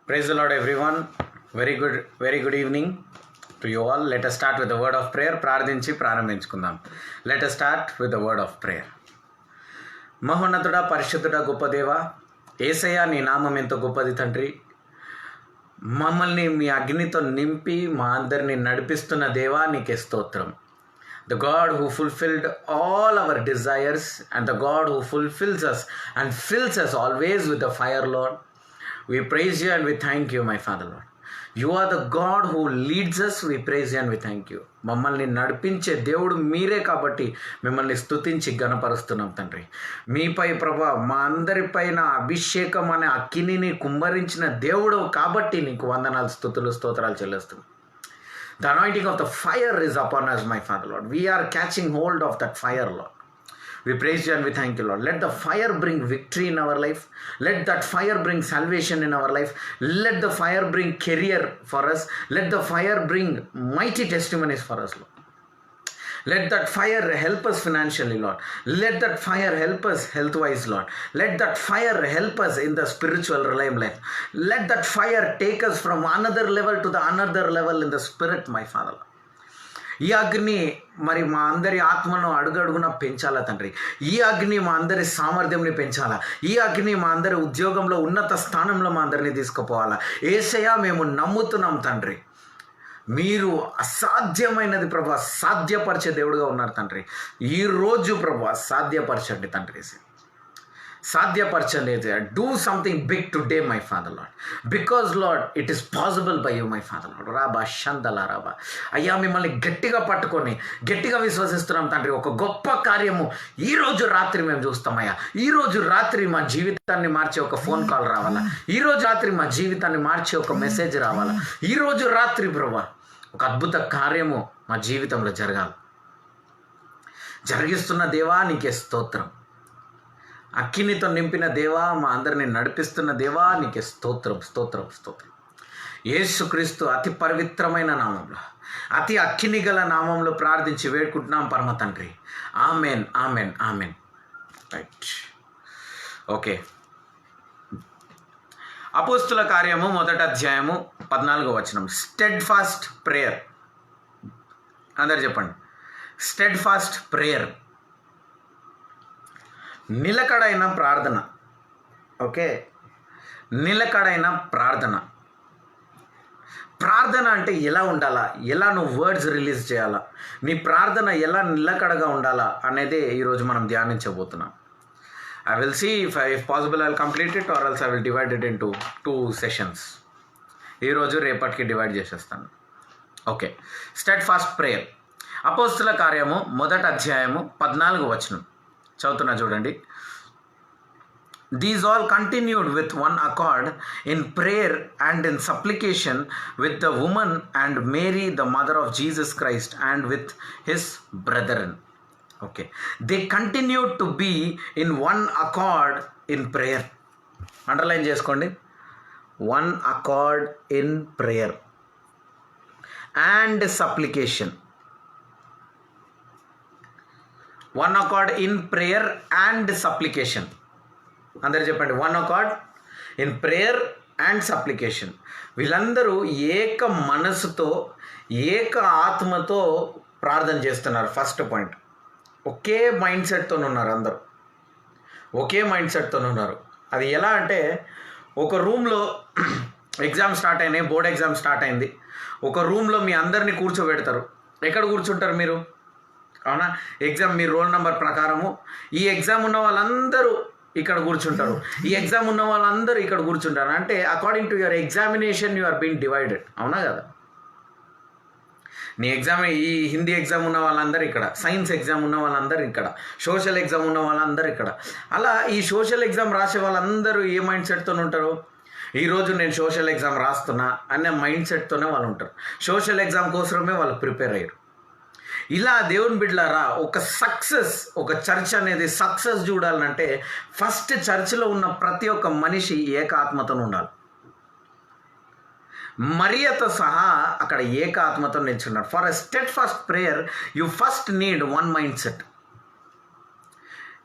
Praise the Lord, everyone. Very good evening to you all. Let us start with the word of prayer. ప్రార్థించి ప్రారంభించుకుందాం. Let us start with the word of prayer. మహోన్నతుడా, పరిశుద్ధుడా, గొప్ప దేవా, యేసయ్య, నీ నామం ఎంతో గొప్పది తండ్రి. మమ్మల్ని మీ అగ్నితో నింపి మా అందరిని నడిపిస్తున్న దేవా, నీకే స్తోత్రం. The God who fulfilled all our desires and the God who fulfills us and fills us always with the fire, Lord. We praise you and we thank you, my Father, Lord. You are the God who leads us. We praise you and we thank you. మమ్మల్ని నడిపించే దేవుడు మీరే కాబట్టి మిమ్మల్ని స్తుతించి గణపరుస్తున్నాం తండ్రి. మీపై ప్రభా, మా అందరిపైన అభిషేకం అనే అగ్నిని కుమ్మరించిన దేవుడు కాబట్టి నీకు వందనాలు, స్తుతులు, స్తోత్రాలు చెల్లిస్తున్నాం. The anointing of the fire is upon us, my Father, Lord. We are catching hold of that fire, Lord. We praise you and we thank you, Lord. Let the fire bring victory in our life. Let that fire bring salvation in our life. Let the fire bring career for us. Let the fire bring mighty testimonies for us, Lord. Let that fire help us financially, Lord. Let that fire help us health-wise, Lord. Let that fire help us in the spiritual realm life. Let that fire take us from another level to the another level in the spirit, my Father, Lord. ఈ అగ్ని మరి మా అందరి ఆత్మను అడుగడుగున పెంచాలా తండ్రి. ఈ అగ్ని మా అందరి సామర్థ్యంని పెంచాలా. ఈ అగ్ని మా అందరి ఉద్యోగంలో ఉన్నత స్థానంలో మా అందరినీ తీసుకుపోవాలా. యేసయ్య, మేము నమ్ముతున్నాం తండ్రి. మీరు అసాధ్యమైనది ప్రభా సాధ్యపరిచే దేవుడుగా ఉన్నారు తండ్రి. ఈరోజు ప్రభా సాధ్యపరచండి తండ్రి, సాధ్యపరచండి. Do something big today, my father lord, because lord it is possible by you, my father lord. రాబా షందలా రాబా. అయ్యా, మిమ్మల్ని గట్టిగా పట్టుకొని గట్టిగా విశ్వసిస్తున్నాం తండ్రి. ఒక గొప్ప కార్యము ఈరోజు రాత్రి మేము చూస్తామయ్యా. ఈరోజు రాత్రి మా జీవితాన్ని మార్చే ఒక ఫోన్ కాల్ రావాలా. ఈరోజు రాత్రి మా జీవితాన్ని మార్చే ఒక మెసేజ్ రావాలా. ఈరోజు రాత్రి ప్రభా ఒక అద్భుత కార్యము మా జీవితంలో జరగాలి. జరిగిస్తున్న దేవా నీకే స్తోత్రం. అగ్నితో నింపిన దేవా, మా అందరిని నడిపిస్తున్న దేవా నీకే స్తోత్రం, స్తోత్రం, స్తోత్రం. యేసుక్రీస్తు అతి పవిత్రమైన నామంలో, అతి అగ్ని గల నామంలో ప్రార్థించి వేడుకుంటున్నాం పరమ తండ్రి. Amen, amen, amen. Right, okay. అపోస్తుల కార్యము 1వ అధ్యాయము 14వ వచనం. స్టెడ్ ఫాస్ట్ ప్రేయర్. అందరు చెప్పండి, స్టెడ్ ఫాస్ట్ ప్రేయర్. నిలకడైన ప్రార్థన. ఓకే, నిలకడైన ప్రార్థన. ప్రార్థన అంటే ఎలా ఉండాలా, ఎలా నువ్వు వర్డ్స్ రిలీజ్ చేయాలా, నీ ప్రార్థన ఎలా నిలకడగా ఉండాలా అనేది ఈరోజు మనం ధ్యానించబోతున్నాం. I will see if possible I will complete it or else I will divide it into 2 sessions. ఈరోజు రేపటికి డివైడ్ చేసేస్తాను. Okay, steadfast prayer. అపోస్తుల కార్యము 1వ అధ్యాయము 14వ వచనం చదువుతున్నా చూడండి. These all continued with one accord in prayer and in supplication with the woman and Mary the mother of Jesus Christ and with his brethren. Okay, they continued to be in one accord in prayer. Underline చేసుకోండి, one accord in prayer and supplication. One accord in prayer and supplication. అందరు చెప్పండి, one accord in prayer and supplication. వీళ్ళందరూ ఏక మనసుతో ఏక ఆత్మతో ప్రార్థన చేస్తున్నారు. ఫస్ట్ పాయింట్, ఒకే మైండ్ సెట్తో ఉన్నారు. అందరూ ఒకే మైండ్ సెట్తో ఉన్నారు. అది ఎలా అంటే, ఒక రూమ్లో ఎగ్జామ్ స్టార్ట్ అయినాయి, బోర్డ్ ఎగ్జామ్ స్టార్ట్ అయింది. ఒక రూమ్లో మీ అందరినీ కూర్చోబెడతారు. ఎక్కడ కూర్చుంటారు మీరు? అవునా, ఎగ్జామ్ మీ రోల్ నెంబర్ ప్రకారము ఈ ఎగ్జామ్ ఉన్న వాళ్ళందరూ ఇక్కడ కూర్చుంటారు, ఈ ఎగ్జామ్ ఉన్న వాళ్ళందరూ ఇక్కడ కూర్చుంటారు. అంటే according to your examination you are being divided. అవునా కదా? నీ ఎగ్జామ్, ఈ హిందీ ఎగ్జామ్ ఉన్న వాళ్ళందరూ ఇక్కడ, సైన్స్ ఎగ్జామ్ ఉన్న వాళ్ళందరూ ఇక్కడ, సోషల్ ఎగ్జామ్ ఉన్న వాళ్ళందరూ ఇక్కడ. అలా ఈ సోషల్ ఎగ్జామ్ రాసే వాళ్ళందరూ ఏ మైండ్ సెట్తో ఉంటారు? ఈరోజు నేను సోషల్ ఎగ్జామ్ రాస్తున్నా అనే మైండ్ సెట్తోనే వాళ్ళు ఉంటారు. సోషల్ ఎగ్జామ్ కోసమే వాళ్ళు ప్రిపేర్ అయ్యారు. ఇలా దేవుని బిడ్డలారా, ఒక సక్సెస్, ఒక చర్చ్ అనేది సక్సెస్ చూడాలంటే ఫస్ట్ చర్చ్లో ఉన్న ప్రతి ఒక్క మనిషి ఏక ఆత్మతో ఉండాలి. మరియతో సహా అక్కడ ఏక ఆత్మతో నిల్చున్నారు. For a steadfast prayer you first need one mindset.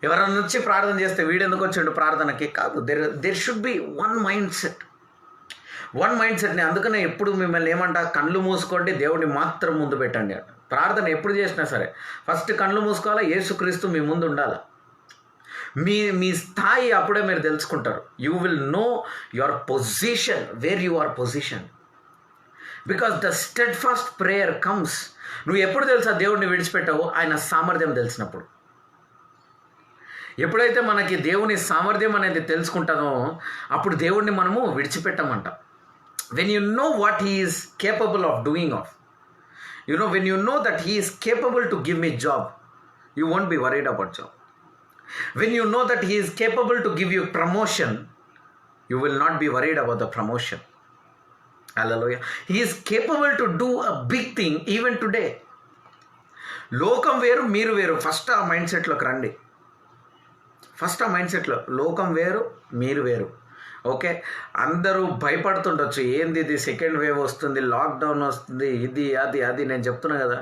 ఎవరైనా వచ్చి ప్రార్థన చేస్తే వీడెందుకు వచ్చిండు ప్రార్థనకి కాదు, there should be one mindset. One mind సెట్ని. అందుకనే ఎప్పుడు మిమ్మల్ని ఏమంటా, కళ్ళు మూసుకోండి, దేవుడిని మాత్రం ముందు పెట్టండి. ప్రార్థన ఎప్పుడు చేసినా సరే ఫస్ట్ కళ్ళు మూసుకోవాలా, యేసుక్రీస్తు మీ ముందు ఉండాలి. మీ స్థాయి అప్పుడే మీరు తెలుసుకుంటారు. You will know your position, where you are position. Because the steadfast prayer comes. నువ్వు ఎప్పుడు తెలుసా దేవుడిని విడిచిపెట్టావు? ఆయన సామర్థ్యం తెలిసినప్పుడు. ఎప్పుడైతే మనకి దేవుని సామర్థ్యం అనేది తెలుసుకుంటామో అప్పుడు దేవుడిని మనము విడిచిపెట్టమంట. When you know what he is capable of doing of, when you know that he is capable to give me job, you won't be worried about job. When you know that he is capable to give you promotion, you will not be worried about the promotion. Hallelujah. He is capable to do a big thing even today. లోకం వేరు, మీరు వేరు. First ఆ mind సెట్లోకి రండి. First ఆ mind సెట్లో లోకం వేరు, మీరు వేరు. ఓకే, అందరూ భయపడుతుండొచ్చు, ఏంది ఇది సెకండ్ వేవ్ వస్తుంది, లాక్డౌన్ వస్తుంది, ఇది అది నేను చెప్తున్నా కదా.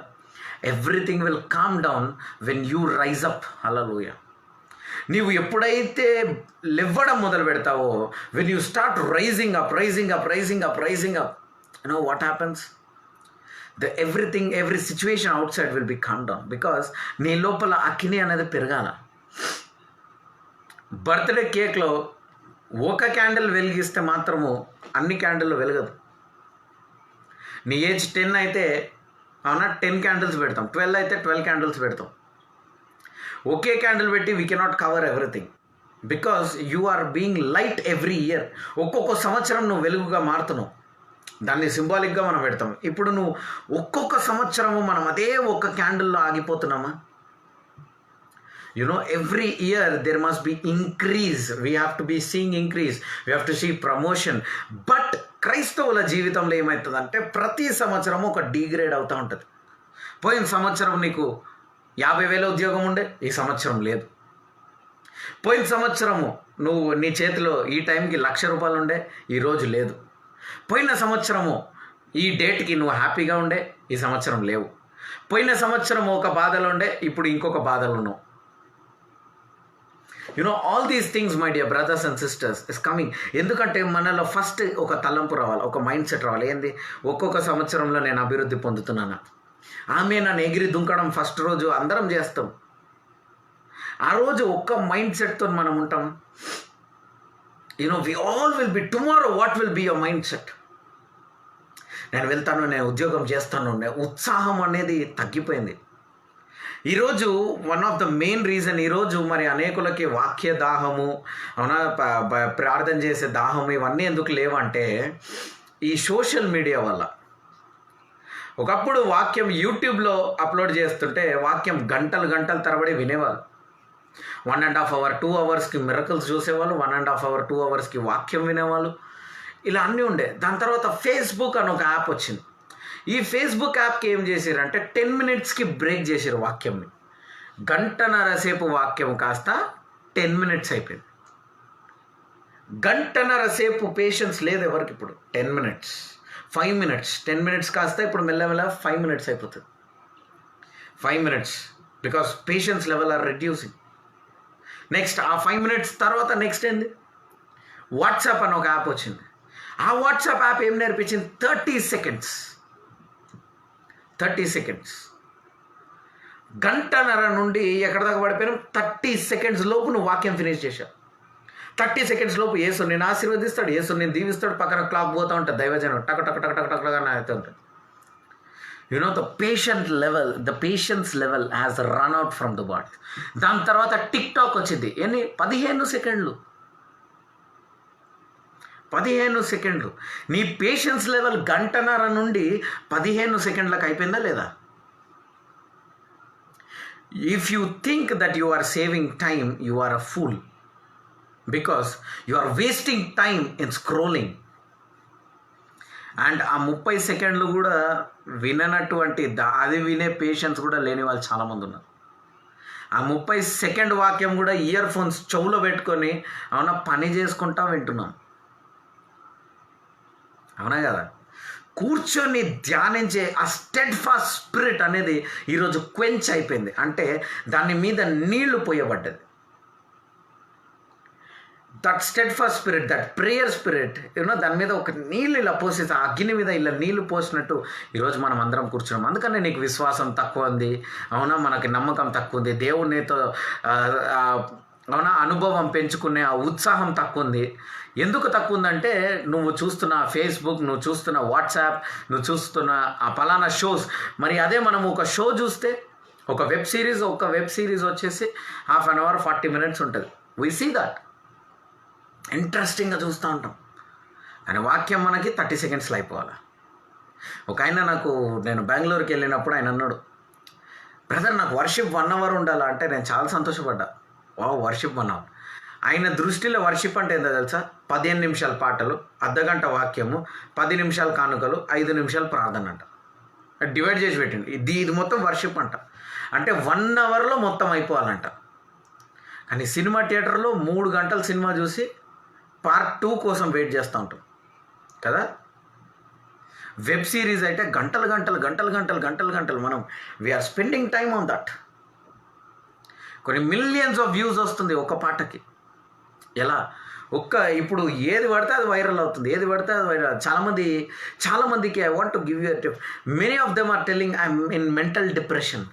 Everything will come down when you rise up. Hallelujah. నీవు ఎప్పుడైతే లేవడం మొదలు పెడతావో, when you start rising up, you know what happens? every situation outside will be calmed down, because నీ లోపల అగ్ని అనేది పెరగాల. బర్త్డే కేక్లో ఒక క్యాండిల్ వెలిగిస్తే మాత్రము అన్ని క్యాండిల్ వెలగదు. నీ ఏజ్ 10 అయితే అవునా 10 క్యాండిల్స్ పెడతాం, 12 అయితే 12 క్యాండిల్స్ పెడతాం. ఒకే క్యాండిల్ పెట్టి we cannot cover everything, because you are being light every year. ఒక్కొక్క సంవత్సరం నువ్వు వెలుగుగా మారుతున్నావు. దాన్ని సింబాలిక్గా మనం పెడతాం. ఇప్పుడు నువ్వు ఒక్కొక్క సంవత్సరము మనం అదే ఒక్క క్యాండిల్లో ఆగిపోతున్నామా? Every year there must be increase. We have to be seeing increase. We have to see promotion. But క్రైస్తవుల జీవితంలో ఏమవుతుందంటే ప్రతి సంవత్సరం ఒక డిగ్రేడ్ అవుతూ ఉంటుంది. పోయిన సంవత్సరం నీకు 50,000 ఉద్యోగం ఉండే, ఈ సంవత్సరం లేదు. పోయిన సంవత్సరము నువ్వు నీ చేతిలో ఈ టైంకి 1,00,000 రూపాయలు ఉండే, ఈరోజు లేదు. పోయిన సంవత్సరము ఈ డేట్కి నువ్వు హ్యాపీగా ఉండే, ఈ సంవత్సరం లేవు. పోయిన సంవత్సరం ఒక బాధలో ఉండే, ఇప్పుడు ఇంకొక బాధలు ఉన్నావు. all these things, my dear brothers and sisters, is coming. ఎందుకంటే మనలో ఫస్ట్ ఒక తలంపు రావాలి, ఒక మైండ్ సెట్ రావాలి. ఏంది? ఒక్కొక్క సంవత్సరంలో నేను అభివృద్ధి పొందుతున్నాను. ఆమె నన్ను ఎగిరి దుంకడం ఫస్ట్ రోజు అందరం చేస్తాం. ఆ రోజు ఒక్క మైండ్ సెట్తో మనం ఉంటాం. We all will be tomorrow. What will be your mind set? నేను వెళ్తాను, నేను ఉద్యోగం చేస్తాను, ఉత్సాహం అనేది తగ్గిపోయింది. ఈరోజు one of the main reason, ఈరోజు మరి అనేకులకి వాక్య దాహము, అవునా, ప్రార్థన చేసే దాహము, ఇవన్నీ ఎందుకు లేవంటే ఈ సోషల్ మీడియా వల్ల. ఒకప్పుడు వాక్యం యూట్యూబ్లో అప్లోడ్ చేస్తుంటే వాక్యం గంటలు తరబడి వినేవాళ్ళు. 1.5 hour 2 hours మిరకల్స్ చూసేవాళ్ళు, 1.5 hour 2 hours వాక్యం వినేవాళ్ళు. ఇలా అన్నీ ఉండే. దాని తర్వాత ఫేస్బుక్ అని ఒక యాప్ వచ్చింది. ఈ ఫేస్బుక్ యాప్కి ఏం చేశారంటే 10 minutes బ్రేక్ చేశారు వాక్యంని. 1.5 సేపు వాక్యం కాస్త 10 minutes అయిపోయింది. 1.5 సేపు పేషెన్స్ లేదు ఎవరికి ఇప్పుడు. 10 minutes, 5 minutes, 10 minutes కాస్త ఇప్పుడు మెల్లమెల్ల 5 minutes అయిపోతుంది. 5 minutes, because patience level or reducing. Next ఆ 5 minutes తర్వాత నెక్స్ట్ ఏంది? వాట్సాప్ అని ఒక యాప్ వచ్చింది. ఆ వాట్సాప్ యాప్ ఏం నేర్పించింది? 30 seconds. 1.5 నుండి ఎక్కడ దాకా పడిపోయినాం? 30 seconds లోపు నువ్వు వాక్యం ఫినిష్ చేశావు. 30 seconds లోపు యేసు నేను ఆశీర్వదిస్తాడు, యేసు నేను దీవిస్తాడు, పక్కన క్లాక్ పోతూ ఉంటుంది, దైవజనం టక టక టక టక టకగా అయితే ఉంటుంది. the patience level has run out from the body. దాని తర్వాత టిక్ టాక్ వచ్చింది. 15 సెకండ్లు. 15 సెకండ్లు. నీ పేషెన్స్ లెవెల్ 1.5 నుండి 15 సెకండ్లకు అయిపోయిందా లేదా? If you think that you are saving time, you are a fool, because you are wasting time in scrolling. And ఆ 30 సెకండ్లు కూడా విననటువంటి అది వినే పేషెన్స్ కూడా లేని వాళ్ళు చాలామంది ఉన్నారు. ఆ 30 సెకండ్ వాక్యం కూడా ఇయర్ ఫోన్స్ చెవులో పెట్టుకొని అవునా పని చేసుకుంటా వింటున్నాం. అవునా కదా? కూర్చొని ధ్యానించే ఆ స్టెడ్ ఫాస్ట్ స్పిరిట్ అనేది ఈరోజు క్వెంచ్ అయిపోయింది. అంటే దాని మీద నీళ్లు పోయబడ్డది. That steadfast spirit, that prayer spirit, దాని మీద ఒక నీళ్ళు ఇలా పోసేసి ఆ అగ్ని మీద ఇలా నీళ్లు పోసినట్టు ఈరోజు మనం అందరం కూర్చున్నాం. అందుకనే నీకు విశ్వాసం తక్కువ ఉంది, అవునా, మనకి నమ్మకం తక్కువ ఉంది, దేవునితో అవునా అనుభవం పెంచుకునే ఆ ఉత్సాహం తక్కువ ఉంది. ఎందుకు తక్కువ ఉందంటే నువ్వు చూస్తున్న ఫేస్బుక్, నువ్వు చూస్తున్న వాట్సాప్, నువ్వు చూస్తున్న ఆ పలానా షోస్. మరి అదే మనం ఒక షో చూస్తే, ఒక వెబ్ సిరీస్ వచ్చేసి 1/2 hour 40 minutes ఉంటుంది. వీ సీ దట్, ఇంట్రెస్టింగ్గా చూస్తూ ఉంటాం. కానీ వాక్యం మనకి 30 secondsలో అయిపోవాలి. ఒక ఆయన నేను బెంగళూరుకి వెళ్ళినప్పుడు ఆయన అన్నాడు, బ్రదర్ నాకు వర్షిప్ 1 hour ఉండాలా అంటే నేను చాలా సంతోషపడ్డా. Worship 1 hour. ఆయన దృష్టిలో వర్షిప్ అంటే ఏంటో తెలుసా? 15 నిమిషాల పాటలు, అర్ధగంట వాక్యము, 10 నిమిషాలు కానుకలు, 5 నిమిషాలు ప్రార్థన అంట. డివైడ్ చేసి పెట్టింది. ఇది మొత్తం వర్షిప్ అంట. అంటే 1 hourలో మొత్తం అయిపోవాలంట. కానీ సినిమా థియేటర్లో 3 గంటలు సినిమా చూసి part 2 కోసం వెయిట్ చేస్తూ ఉంటాం కదా. వెబ్ సిరీస్ అయితే గంటలు మనం we are spending time on that. కొన్ని మిలియన్స్ ఆఫ్ వ్యూస్ వస్తుంది ఒక పాటకి. ఎలా ఇప్పుడు ఏది పడితే అది వైరల్ అవుతుంది, ఏది పడితే అది వైరల్. చాలామందికి I want to give you tip. Many of them are telling I'm in mental depression.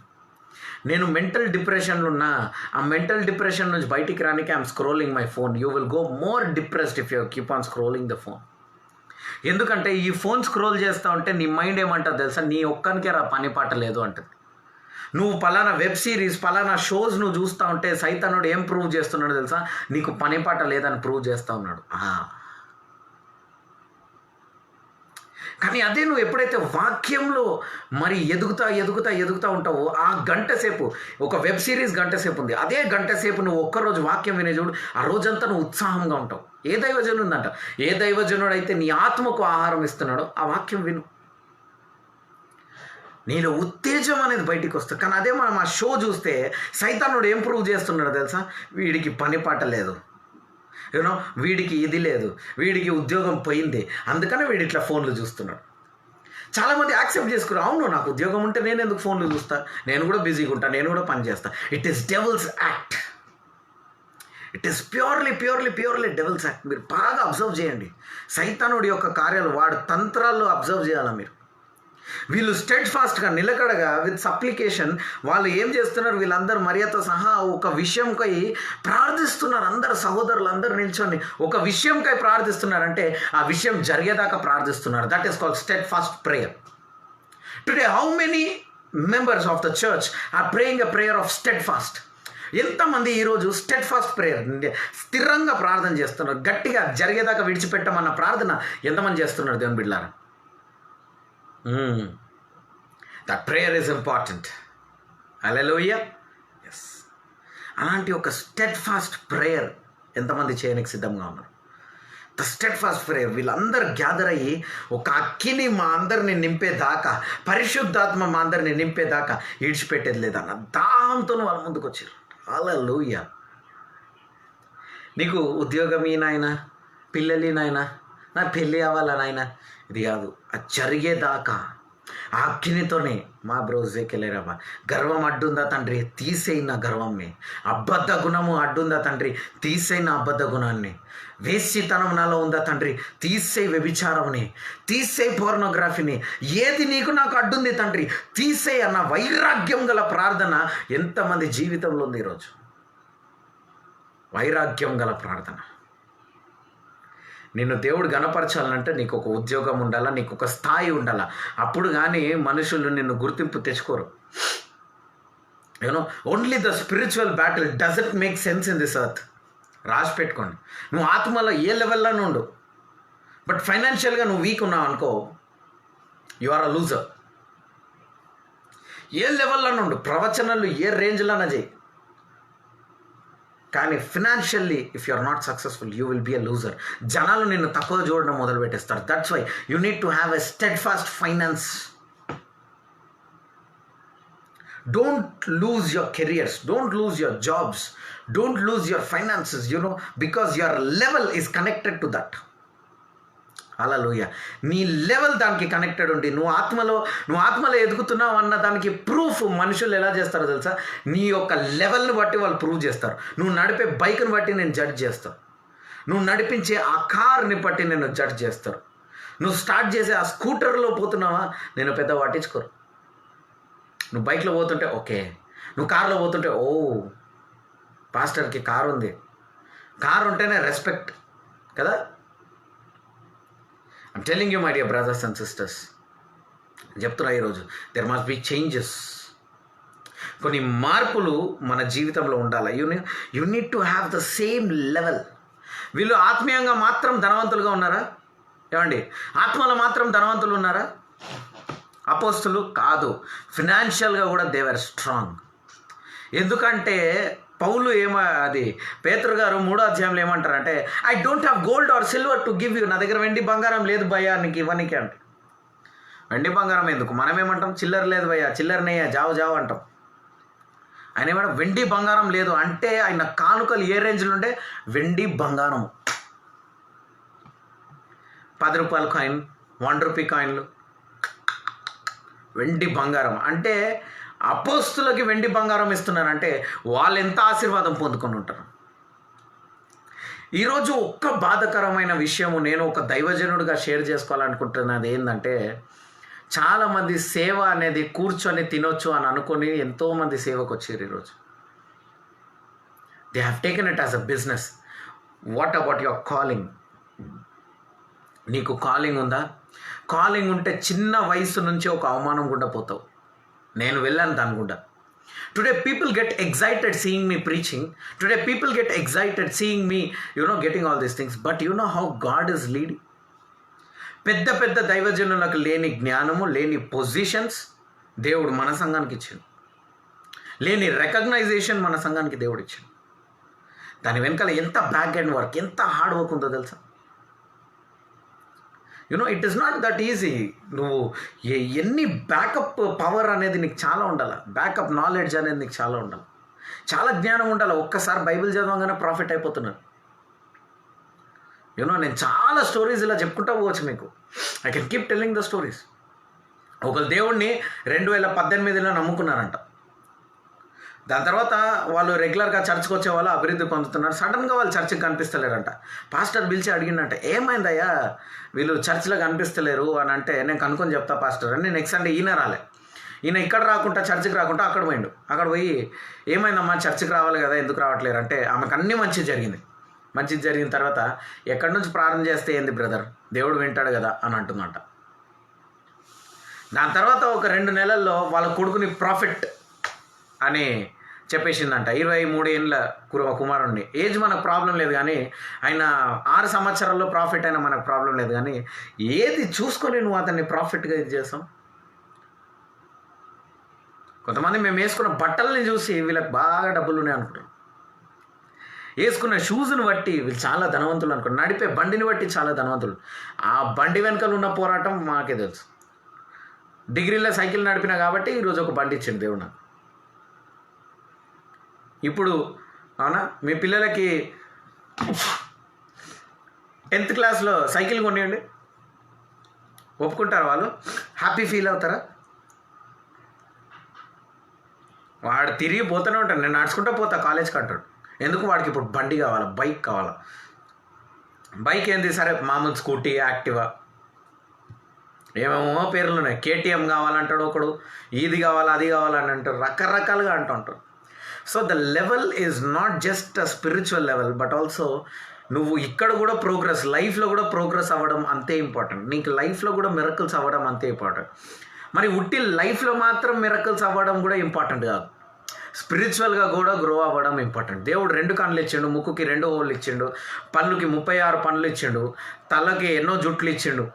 నేను మెంటల్ డిప్రెషన్లో ఉన్నా. ఆ మెంటల్ డిప్రెషన్ నుంచి బయటికి రానికి I'm scrolling my phone. You will go more depressed if you keep on scrolling the phone. ఎందుకంటే ఈ phone scroll చేస్తూ ఉంటే నీ మైండ్ ఏమంటుంది తెలుసా? నీ ఒక్కనికే పని పాట లేదు అంటుంది. నువ్వు పలానా వెబ్ సిరీస్, పలానా షోస్ నువ్వు చూస్తూ ఉంటే సైతానుడు ఏం ప్రూవ్ చేస్తున్నాడు తెలుసా? నీకు పని పాట లేదని ప్రూవ్ చేస్తూ ఉన్నాడు. కానీ అదే నువ్వు ఎప్పుడైతే వాక్యంలో మరి ఎదుగుతా ఉంటావో, ఆ గంట సేపు, ఒక వెబ్ సిరీస్ గంట సేపు ఉంది, అదే గంట సేపు నువ్వు ఒక్కరోజు వాక్యం వినే చూడు, ఆ రోజంతా నువ్వు ఉత్సాహంగా ఉంటావు. ఏ దైవజనుడు ఉందంట, ఏ దైవజనుడు అయితే నీ ఆత్మకు ఆహారం ఇస్తున్నాడో ఆ వాక్యం విను, నీలో ఉత్తేజం అనేది బయటికి వస్తుంది. కానీ అదే మనం ఆ షో చూస్తే సైతానుడు ఏం ప్రూవ్ చేస్తున్నాడో తెలుసా? వీడికి పని పాట లేదు, వీడికి ఇది లేదు, వీడికి ఉద్యోగం పోయింది, అందుకనే వీడి ఇట్లా ఫోన్లు చూస్తున్నాడు. చాలామంది యాక్సెప్ట్ చేసుకున్నారు, అవును నాకు ఉద్యోగం ఉంటే నేను ఎందుకు ఫోన్లు చూస్తా, నేను కూడా బిజీగా ఉంటాను, నేను కూడా పని చేస్తా. It is devil's act. It is purely devil's act. మీరు బాగా అబ్జర్వ్ చేయండి సైతానుడి యొక్క కార్యాలు, వాడు తంత్రాల్లో అబ్జర్వ్ చేయాలా మీరు. వీళ్ళు స్టెడ్ ఫాస్ట్గా నిలకడగా విత్ సప్లికేషన్ వాళ్ళు ఏం చేస్తున్నారు? వీళ్ళందరూ మరియతో సహా ఒక విషయంకై ప్రార్థిస్తున్నారు. అందరు సహోదరులు అందరూ నిల్చొని ఒక విషయంకై ప్రార్థిస్తున్నారంటే ఆ విషయం జరిగేదాకా ప్రార్థిస్తున్నారు. That is called steadfast prayer. Today how many members of the church are praying a prayer of steadfast? ఎంతమంది ఈరోజు స్టెడ్ ఫాస్ట్ ప్రేయర్, స్థిరంగా ప్రార్థన చేస్తున్నారు? గట్టిగా జరిగేదాకా విడిచిపెట్టమన్న ప్రార్థన ఎంతమంది చేస్తున్నారు దేవుని బిడ్డలారా? That prayer is important. Hallelujah. Yes. అలాంటి ఒక స్టెడ్ ఫాస్ట్ ప్రేయర్ ఎంతమంది చేయడానికి సిద్ధంగా ఉన్నారు? The steadfast prayer. వీళ్ళందరూ గ్యాదర్ అయ్యి ఒక అక్కిని మా అందరిని నింపేదాకా, పరిశుద్ధాత్మ మా అందరిని నింపేదాకా ఈడ్చిపెట్టేది లేదన్న దాంతో వాళ్ళ ముందుకు వచ్చారు. హల్లెలూయా. నీకు ఉద్యోగం ఈ నాయన, పిల్లలు నాయన, నా పెళ్ళి అవ్వాలా నాయన, ఇది కాదు. అది జరిగేదాకా ఆ అగ్నితోనే మా బ్రోజేకెళ్ళారవ్వ. గర్వం అడ్డుందా తండ్రి, తీసేయిన గర్వంని. అబద్ధ గుణము అడ్డుందా తండ్రి, తీసేయిన అబద్ధ గుణాన్ని. వేశ్యతనం నాలో ఉందా తండ్రి, తీసేయి వ్యభిచారంని, తీసేయి పోర్నోగ్రఫీని. ఏది నీకు నాకు అడ్డుంది తండ్రి, తీసేయి అన్న వైరాగ్యం గల ప్రార్థన ఎంతమంది జీవితంలో ఉంది ఈరోజు? వైరాగ్యం గల ప్రార్థన. నిన్ను దేవుడు గణపరచాలంటే నీకు ఒక ఉద్యోగం ఉండాలా, నీకు ఒక స్థాయి ఉండాలా. అప్పుడు కానీ మనుషులు నిన్ను గుర్తింపు తెచ్చుకోరు. Only the spiritual battle doesn't make sense in this earth. రాసి పెట్టుకోండి. నువ్వు ఆత్మలో ఏ లెవెల్లో ఉండు, బట్ ఫైనాన్షియల్గా నువ్వు వీక్ ఉన్నావు అనుకో, యు ఆర్ అ లూజర్. ఏ లెవెల్లో ఉండు, ప్రవచనాలు ఏ రేంజ్లోనా చేయి, కానీ ఫినాన్షియల్లీ if you are not successful you will be a loser. జనాలు నిన్ను తక్కువ చూడడం మొదలు పెట్టేస్తారు. That's why you need to have a steadfast finance. Don't lose your careers, don't lose your jobs, don't lose your finances, because your level is connected to that. Hallelujah. నీ level దానికి connected ఉండి నువ్వు ఆత్మలో ఎదుగుతున్నావు అన్న దానికి proof మనుషులు ఎలా చేస్తారో తెలుసా? నీ యొక్క లెవెల్ని బట్టి వాళ్ళు ప్రూవ్ చేస్తారు. నువ్వు నడిపే బైక్ని బట్టి నేను జడ్జ్ చేస్తాను. నువ్వు నడిపించే ఆ కార్ని బట్టి నేను జడ్జ్ చేస్తారు. నువ్వు స్టార్ట్ చేసే ఆ స్కూటర్లో పోతున్నావా, నేను పెద్ద పట్టించుకోరు. నువ్వు బైక్లో పోతుంటే ఓకే, నువ్వు కార్లో పోతుంటే ఓ పాస్టర్కి కారు ఉంది, కారు ఉంటేనే రెస్పెక్ట్ కదా. I'm telling you my dear brothers and sisters, చెప్తున్నా ఈరోజు దెర్ మస్ట్ బి చేంజెస్. కొన్ని మార్పులు మన జీవితంలో ఉండాలి. You need to have the same level. వీళ్ళు ఆత్మీయంగా మాత్రం ధనవంతులుగా ఉన్నారా? ఏమండి, ఆత్మలో మాత్రం ధనవంతులు ఉన్నారా? అపోస్తులు కాదు, ఫినాన్షియల్గా కూడా దే వర్ స్ట్రాంగ్. ఎందుకంటే పౌలు పేతురు గారు 3వ అధ్యాయంలో ఏమంటారంటే, I don't have gold or silver to give you. నా దగ్గర వెండి బంగారం లేదు భయ్యా నీకు ఇవ్వనికి అంటే. వెండి బంగారం ఎందుకు, మనం ఏమంటాం, చిల్లర లేదు భయ్యా, చిల్లరనయ్యా, జావు అంటాం. ఆయన ఏమంటాం, వెండి బంగారం లేదు అంటే ఆయన కానుకలు ఏ రేంజ్లో ఉంటే వెండి బంగారం, 10 రూపాయల కాయిన్, 1 రూపీ కాయిన్లు, వెండి బంగారం. అంటే అపోస్తులకి వెండి బంగారం ఇస్తున్నారంటే వాళ్ళు ఎంత ఆశీర్వాదం పొందుకొని ఉంటారు. ఈరోజు ఒక్క బాధకరమైన విషయము నేను ఒక దైవజనుడిగా షేర్ చేసుకోవాలనుకుంటున్నది ఏంటంటే, చాలామంది సేవ అనేది కూర్చొని తినొచ్చు అని అనుకుని ఎంతోమంది సేవకు వచ్చారు. ఈరోజు they have taken it as a business. What about your calling? నీకు కాలింగ్ ఉందా? కాలింగ్ ఉంటే చిన్న వయసు నుంచి ఒక అవమానం గుండా పోతావు. నేను వెళ్ళాను దాని గుండా. Today people get excited seeing me preaching. Today people get excited seeing me getting all these things. But how God is leading. పెద్ద పెద్ద దైవజనులకు లేని జ్ఞానము, లేని పొజిషన్స్ దేవుడు మన సంఘానికి ఇచ్చాడు. లేని రికగ్నైజేషన్ మన సంఘానికి దేవుడు ఇచ్చాడు. దాని వెనకాల ఎంత బ్యాక్ అండ్ వర్క్, ఎంత హార్డ్ వర్క్ ఉందో తెలుసా? It is not that easy. నువ్వు ఎన్ని బ్యాకప్ పవర్ అనేది నీకు చాలా ఉండాలి, బ్యాకప్ నాలెడ్జ్ అనేది నీకు చాలా ఉండాలి, చాలా జ్ఞానం ఉండాలి. ఒక్కసారి బైబిల్ చదవగానే ప్రాఫిట్ అయిపోతున్నాను. నేను చాలా స్టోరీస్ ఇలా చెప్పుకుంటూ పోవచ్చు మీకు. I can keep telling the stories. ఒకరు దేవుడిని 2018లో నమ్ముకున్నారంట. దాని తర్వాత వాళ్ళు రెగ్యులర్గా చర్చ్కి వచ్చే వాళ్ళు అభివృద్ధి పొందుతున్నారు. సడన్గా వాళ్ళు చర్చికి కనిపిస్తలేరంట. పాస్టర్ పిలిచి అడిగిందంట, ఏమైందయ్యా వీళ్ళు చర్చిలో కనిపిస్తలేరు అని అంటే, నేను కనుక్కొని చెప్తా పాస్టర్ అని. నెక్స్ట్ సండే ఈయన రాలే. ఈయన ఇక్కడ రాకుండా చర్చికి రాకుండా అక్కడ పోయిండు. అక్కడ పోయి ఏమైందమ్మా చర్చికి రావాలి కదా ఎందుకు రావట్లేరు అంటే, ఆమెకు అన్నీ మంచిగా జరిగింది. మంచిది జరిగిన తర్వాత ఎక్కడి నుంచి ప్రార్థన చేస్తే ఏంది బ్రదర్, దేవుడు వింటాడు కదా అని అంటుందంట. దాని తర్వాత ఒక 2 నెలల్లో వాళ్ళ కొడుకుని ప్రాఫిట్ అని చెప్పేసిందంట. 23 ఏళ్ళ కుమారుణ్ణి. ఏజ్ మనకు ప్రాబ్లం లేదు కానీ, ఆయన 6 సంవత్సరాల్లో ప్రాఫిట్ అయినా మనకు ప్రాబ్లం లేదు కానీ, ఏది చూసుకొని నువ్వు అతన్ని ప్రాఫిట్గా ఇది చేస్తాం? కొంతమంది మేము వేసుకున్న బట్టలని చూసి వీళ్ళకి బాగా డబ్బులు ఉన్నాయి అనుకుంటారు. వేసుకున్న షూస్ని బట్టి వీళ్ళు చాలా ధనవంతులు అనుకుంటారు. నడిపే బండిని బట్టి చాలా ధనవంతులు. ఆ బండి వెనకాల ఉన్న పోరాటం మాకే తెలుసు. డిగ్రీలో సైకిల్ నడిపినా కాబట్టి ఈరోజు ఒక బండి ఇచ్చింది దేవుడు నాకు. ఇప్పుడు అవునా, మీ పిల్లలకి 10th క్లాస్లో సైకిల్ కొనియండి, ఒప్పుకుంటారా? వాళ్ళు హ్యాపీ ఫీల్ అవుతారా? వాడు తిరిగి పోతూనే ఉంటాడు. నేను నడుచుకుంటూ పోతా కాలేజ్కి అంటాడు. ఎందుకు? వాడికి ఇప్పుడు బండి కావాలా, బైక్ కావాలా. బైక్ ఏంది, సరే మామూలు స్కూటీ, యాక్టివా, ఏమేమో పేర్లు ఉన్నాయి. కేటీఎం కావాలంటాడు ఒకడు, ఇది కావాలా అది కావాలని అంటారు, రకరకాలుగా అంటుంటారు. So the level is not just a spiritual level, but also నువ్వు ఇక్కడ కూడా ప్రోగ్రెస్, లైఫ్లో కూడా ప్రోగ్రెస్ అవ్వడం అంతే ఇంపార్టెంట్. నీకు లైఫ్లో కూడా మిరకల్స్ అవ్వడం అంతే ఇంపార్టెంట్. మరి ఉట్టి లైఫ్లో మాత్రం మిరకల్స్ అవ్వడం కూడా ఇంపార్టెంట్ కాదు, స్పిరిచువల్గా కూడా గ్రో అవ్వడం ఇంపార్టెంట్. దేవుడు 2 కన్నులు ఇచ్చిండు, ముక్కుకి 2 హోళ్ళు ఇచ్చిండు, పళ్ళుకి 36 పనులు ఇచ్చిండు, తలకి ఎన్నో జుట్లు ఇచ్చిండు.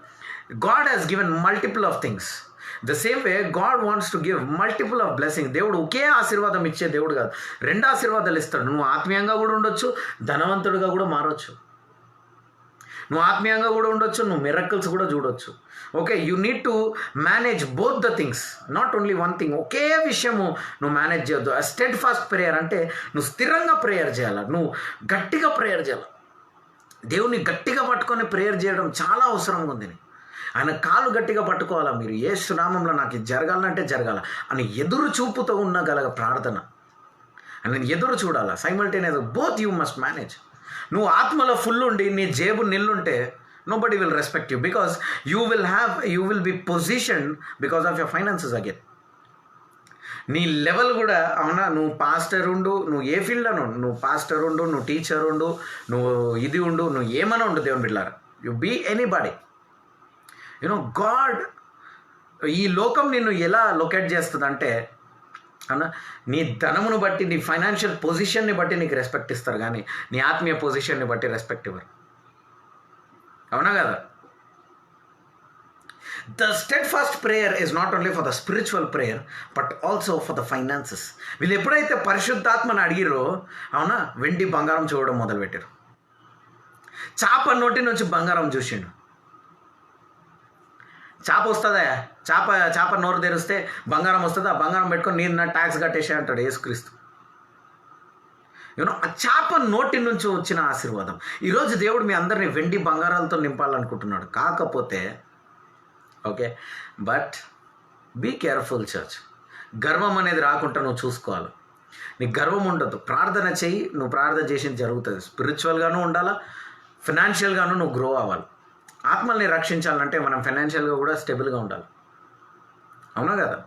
God has given multiple of things. The same way God wants to give multiple of blessing. దేవుడు ఒకే ఆశీర్వాదం ఇచ్చే దేవుడు కాదు, 2 ఆశీర్వాదాలు ఇస్తాడు. నువ్వు ఆత్మీయంగా కూడా ఉండొచ్చు, ధనవంతుడిగా కూడా మారవచ్చు. నువ్వు ఆత్మీయంగా కూడా ఉండొచ్చు, నువ్వు మిరకల్స్ కూడా చూడొచ్చు. Okay, you need to manage both the things, not only one thing. ఒకే విషయము నువ్వు మేనేజ్ చేయొద్దు. స్టెడ్ ఫాస్ట్ ప్రేయర్ అంటే నువ్వు స్థిరంగా ప్రేయర్ చేయాలి, నువ్వు గట్టిగా ప్రేయర్ చేయాలి. దేవుని గట్టిగా పట్టుకొని ప్రేయర్ చేయడం చాలా అవసరంగా ఉంది. ఆయన కాలు గట్టిగా పట్టుకోవాలా. మీరు యేసు నామంలో నాకు ఇది జరగాలంటే జరగాల అని ఎదురు చూపుతో ఉండగల ప్రార్థన, అని ఎదురు చూడాలా. Simultaneous both you must manage. నువ్వు ఆత్మలో ఫుల్ ఉండి నీ జేబు నిల్లుంటే nobody will respect you, because you will be positioned because of your finances again. నీ లెవెల్ కూడా అవునా, నువ్వు పాస్టర్ ఉండు, నువ్వు ఏ ఫీల్డ్లో ఉండు, నువ్వు పాస్టర్ ఉండు, నువ్వు టీచర్ ఉండు, నువ్వు ఇది ఉండు, నువ్వు ఏమైనా ఉండు దేవుని బిడ్డలారా, యు బీ ఎనీబడి. గాడ్ ఈ లోకం నిన్ను ఎలా లొకేట్ చేస్తుందంటే అవునా, నీ ధనమును బట్టి, నీ ఫైనాన్షియల్ పొజిషన్ని బట్టి నీకు రెస్పెక్ట్ ఇస్తారు, కానీ నీ ఆత్మీయ పొజిషన్ని బట్టి రెస్పెక్ట్ ఇవ్వరు. అవునా కదా? The steadfast prayer is not only for the spiritual prayer but also for the finances. వీళ్ళు ఎప్పుడైతే పరిశుద్ధాత్మను అడిగిరో అవునా, వెండి బంగారం చూడడం మొదలుపెట్టారు. చాప నోటి నుంచి బంగారం చూసిండు. చాప వస్తుందా? చాప నోరు తెరిస్తే బంగారం వస్తుందా? బంగారం పెట్టుకొని నేను నా ట్యాక్స్ కట్టేసే అంటాడు యేసుక్రీస్తు. ఆ చాప నోటి నుంచి వచ్చిన ఆశీర్వాదం. ఈరోజు దేవుడు మీ అందరినీ వెండి బంగారాలతో నింపాలనుకుంటున్నాడు. కాకపోతే okay, but be careful church. గర్వం అనేది రాకుండా నువ్వు చూసుకోవాలి. నీకు గర్వం ఉండదు. ప్రార్థన చెయ్యి, నువ్వు ప్రార్థన చేసింది జరుగుతుంది. స్పిరిచువల్గాను ఉండాలా, ఫినాన్షియల్గాను నువ్వు గ్రో అవ్వాలి. ఆత్మల్ని రక్షించాలంటే మనం ఫైనాన్షియల్గా కూడా స్టేబుల్గా ఉండాలి. అవునా కదా?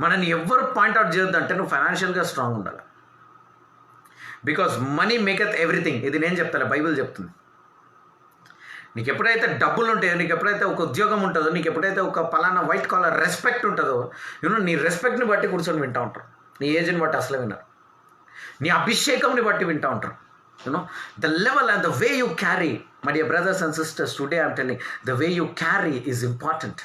మనని ఎవ్వరు పాయింట్అవుట్ చేయొద్దంటే నువ్వు ఫైనాన్షియల్గా స్ట్రాంగ్ ఉండాలి. Because money maketh everything. ఇది నేను చెప్తాను, బైబిల్ చెప్తుంది. నీకు ఎప్పుడైతే డబ్బులు ఉంటాయో, నీకు ఎప్పుడైతే ఒక ఉద్యోగం ఉంటుందో, నీకు ఎప్పుడైతే ఒక పలానా వైట్ కాలర్ రెస్పెక్ట్ ఉంటుందో, నీ రెస్పెక్ట్ని బట్టి కూర్చొని వింటూ ఉంటారు. నీ ఏజ్ని బట్టి అసలు విన్నారు. నీ అభిషేకంని బట్టి వింటూ ఉంటారు. The level and the way you carry, my dear brothers and sisters, today I'm telling, the way you carry is important.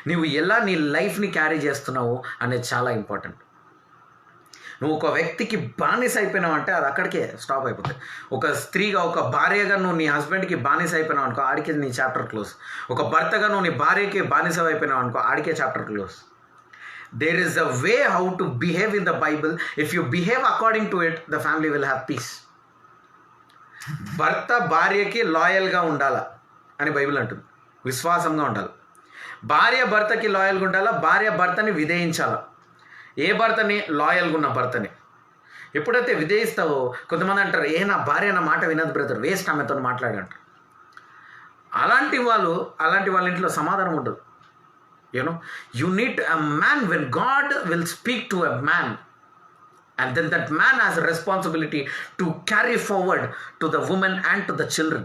నువ్వు ఎలా నీ లైఫ్ని క్యారీ చేస్తున్నావు అనేది చాలా ఇంపార్టెంట్. నువ్వు ఒక వ్యక్తికి బానిస అయిపోయినావు అంటే అది అక్కడికే స్టాప్ అయిపోతుంది. ఒక స్త్రీగా, ఒక భార్యగా నువ్వు నీ హస్బెండ్కి బానిస అయిపోయినావు అనుకో, ఆడికే నీ చాప్టర్ క్లోజ్. ఒక భర్తగా నువ్వు నీ భార్యకి బానిస అయిపోయినావు అనుకో, ఆడికే chapter close. There is a way how to behave in the Bible. If you behave according to it, the family will have peace. భర్త భార్యకి లాయల్గా ఉండాలా అని బైబిల్ అంటుంది. విశ్వాసంగా ఉండాలి. భార్య భర్తకి లాయల్గా ఉండాలా, భార్య భర్తని విధేయించాలా. ఏ భర్తని? లాయల్గా ఉన్న భర్తని. ఎప్పుడైతే విధేయిస్తావో, కొంతమంది అంటారు, నా భార్య నా మాట వినదు బ్రదర్, వేస్ట్ ఆమెతో మాట్లాడంటారు. అలాంటి వాళ్ళ ఇంట్లో సమాధానం ఉండదు. You need a man. When God will speak to a man, and then that man has a responsibility to carry forward to the woman and to the children.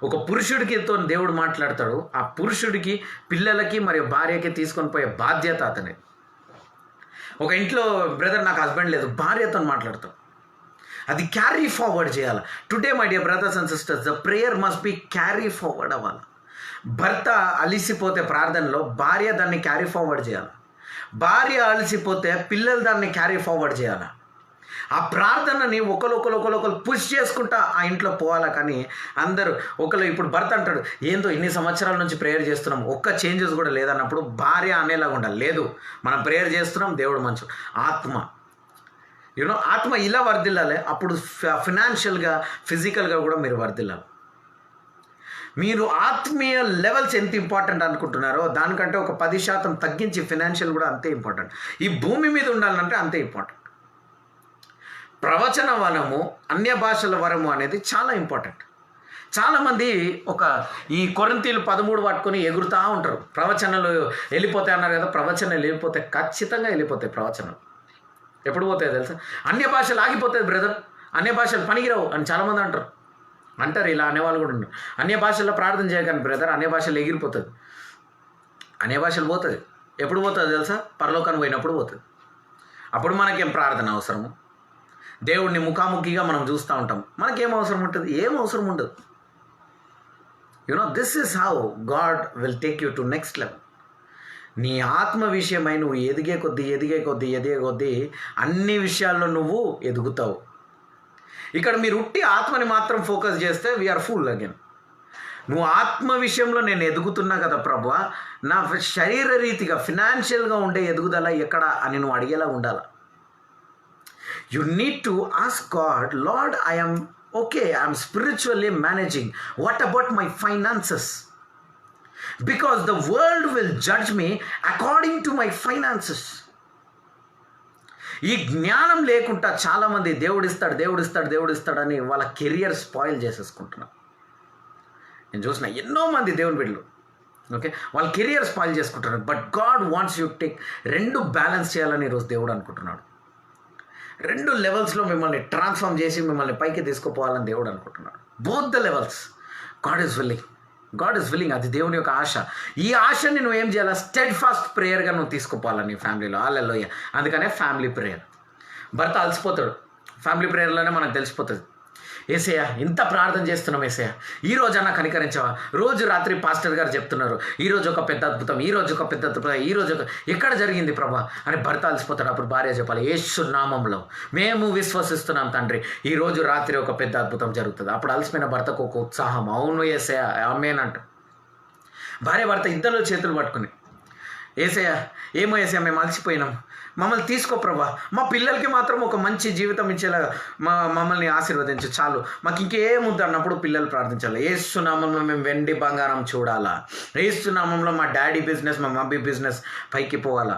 ఒక పురుషుడికితో దేవుడు మాట్లాడతాడు. ఆ పురుషుడికి, పిల్లలకి మరియు భార్యకి తీసుకొని పోయే బాధ్యత అతనే. ఒక ఇంట్లో బ్రదర్ నాకు హస్బెండ్ లేదు, భార్యతో మాట్లాడతాం. అది క్యారీ ఫార్వర్డ్ చేయాలి. Today my dear brothers and sisters, the prayer must be carry forward అవ్వాలి. భర్త అలిసిపోతే ప్రార్థనలో భార్య దాన్ని క్యారీ ఫార్వర్డ్ చేయాలి. భార్య అలసిపోతే పిల్లలు దాన్ని క్యారీ ఫార్వర్డ్ చేయాలి. ఆ ప్రార్థనని ఒకరు పుష్ చేసుకుంటా ఆ ఇంట్లో పోవాలా. కానీ అందరూ ఇప్పుడు భర్త అంటాడు, ఏందో ఇన్ని సంవత్సరాల నుంచి ప్రేయర్ చేస్తున్నాం, ఒక్క చేంజెస్ కూడా లేదన్నప్పుడు భార్య అనేలాగా ఉండాలి. లేదు, మనం ప్రేయర్ చేస్తున్నాం, దేవుడు మంచు. ఆత్మ ఇలా వర్ధిల్లాలి. అప్పుడు ఫినాన్షియల్గా, ఫిజికల్గా కూడా మీరు వర్ధిల్లాలి. మీరు ఆత్మీయ లెవెల్స్ ఎంత ఇంపార్టెంట్ అనుకుంటున్నారో దానికంటే ఒక 10% తగ్గించి ఫినాన్షియల్ కూడా అంతే ఇంపార్టెంట్. ఈ భూమి మీద ఉండాలంటే అంతే ఇంపార్టెంట్. ప్రవచన వరము, అన్య భాషల వరము అనేది చాలా ఇంపార్టెంట్. చాలామంది ఈ కొరింథీలు 13 పట్టుకొని ఎగురుతూ ఉంటారు. ప్రవచనాలు వెళ్ళిపోతాయి అన్నారు కదా, ప్రవచనాలు వెళ్ళిపోతాయి, ఖచ్చితంగా వెళ్ళిపోతాయి. ప్రవచనాలు ఎప్పుడు పోతాయి తెలుసా? అన్య భాషలు ఆగిపోతాయి బ్రదర్, అన్య భాషలు పనికిరావు అని చాలామంది అంటారు. ఇలా అనేవాళ్ళు కూడా ఉన్నారు. అన్య భాషల్లో ప్రార్థన చేయకండి బ్రదర్, అన్య భాషలు ఎగిరిపోతుంది. అన్య భాషలు పోతుంది. ఎప్పుడు పోతుంది తెలుసా? పరలోకానికి పోయినప్పుడు పోతుంది. అప్పుడు మనకేం ప్రార్థన అవసరము? దేవుడిని ముఖాముఖిగా మనం చూస్తూ ఉంటాం. మనకేం అవసరం ఉంటుంది? ఏం అవసరం ఉండదు. This is how God will take you to next level. నీ ఆత్మ విషయమై నువ్వు ఎదిగే కొద్దీ అన్ని విషయాల్లో నువ్వు ఎదుగుతావు. ఇక్కడ మీరు ఉట్టి ఆత్మని మాత్రం ఫోకస్ చేస్తే వీఆర్ ఫుల్ అగైన్. నువ్వు ఆత్మ విషయంలో నేను ఎదుగుతున్నా కదా ప్రభువా, నా శరీర రీతిగా ఫినాన్షియల్గా ఉండే ఎదుగుదల ఎక్కడ అని నువ్వు అడిగేలా ఉండాలి. You need to ask God, Lord, I am spiritually managing. What about my finances? Because the world will judge me according to my finances. ఈ జ్ఞానం లేకుండా చాలామంది దేవుడిస్తాడని వాళ్ళ కెరియర్ స్పాయిల్ చేసేసుకుంటున్నారు. నేను చూసిన ఎన్నో మంది దేవుని బిడ్డలు, ఓకే, వాళ్ళ కెరియర్ స్పాయిల్ చేసుకుంటున్నారు. But God wants you take, రెండు బ్యాలెన్స్ చేయాలని ఈరోజు దేవుడు అనుకుంటున్నాడు. రెండు లెవెల్స్లో మిమ్మల్ని ట్రాన్స్ఫార్మ్ చేసి మిమ్మల్ని పైకి తీసుకుపోవాలని దేవుడు అనుకుంటున్నాడు. Both the levels God is willing. అది దేవుని యొక్క ఆశ. ఈ ఆశని నువ్వు ఏం చేయాలా? స్టెడ్ ఫాస్ట్ ప్రేయర్గా నువ్వు తీసుకుపోవాలని నీ ఫ్యామిలీలో. హల్లెలూయా. అందుకనే ఫ్యామిలీ ప్రేయర్. భర్త అలసిపోతాడు, ఫ్యామిలీ ప్రేయర్లోనే మనకు తెలిసిపోతుంది. ఏసయ్య ఇంత ప్రార్థన చేస్తున్నాం, ఏసయ్య ఈ రోజన్నా కనికరించావా? రోజు రాత్రి పాస్టర్ గారు చెప్తున్నారు, ఈరోజు ఒక పెద్ద అద్భుతం, ఈరోజు ఎక్కడ జరిగింది ప్రభా అని భర్త అలసిపోతాడు. అప్పుడు భార్య చెప్పాలి, యేసు నామంలో మేము విశ్వసిస్తున్నాం తండ్రి, ఈరోజు రాత్రి ఒక పెద్ద అద్భుతం జరుగుతుంది. అప్పుడు అలసిపోయిన భర్తకు ఒక ఉత్సాహం, అవును ఏసయ్య ఆమేనంట. భార్య భర్త ఇద్దరు చేతులు పట్టుకుని, ఏసయ్య ఏమో ఏసయ్య మేము అలసిపోయినాం, మమ్మల్ని తీసుకో ప్రభా, మా పిల్లలకి మాత్రం ఒక మంచి జీవితం ఇచ్చేలాగా మమ్మల్ని ఆశీర్వదించు చాలు, మాకు ఇంకేముంది అన్నప్పుడు పిల్లలు ప్రార్థించాలి. ఏసునామంలో మేము వెండి బంగారం చూడాలా, ఏసునామంలో మా డాడీ బిజినెస్ మా మమ్మీ బిజినెస్ పైకి పోవాలా.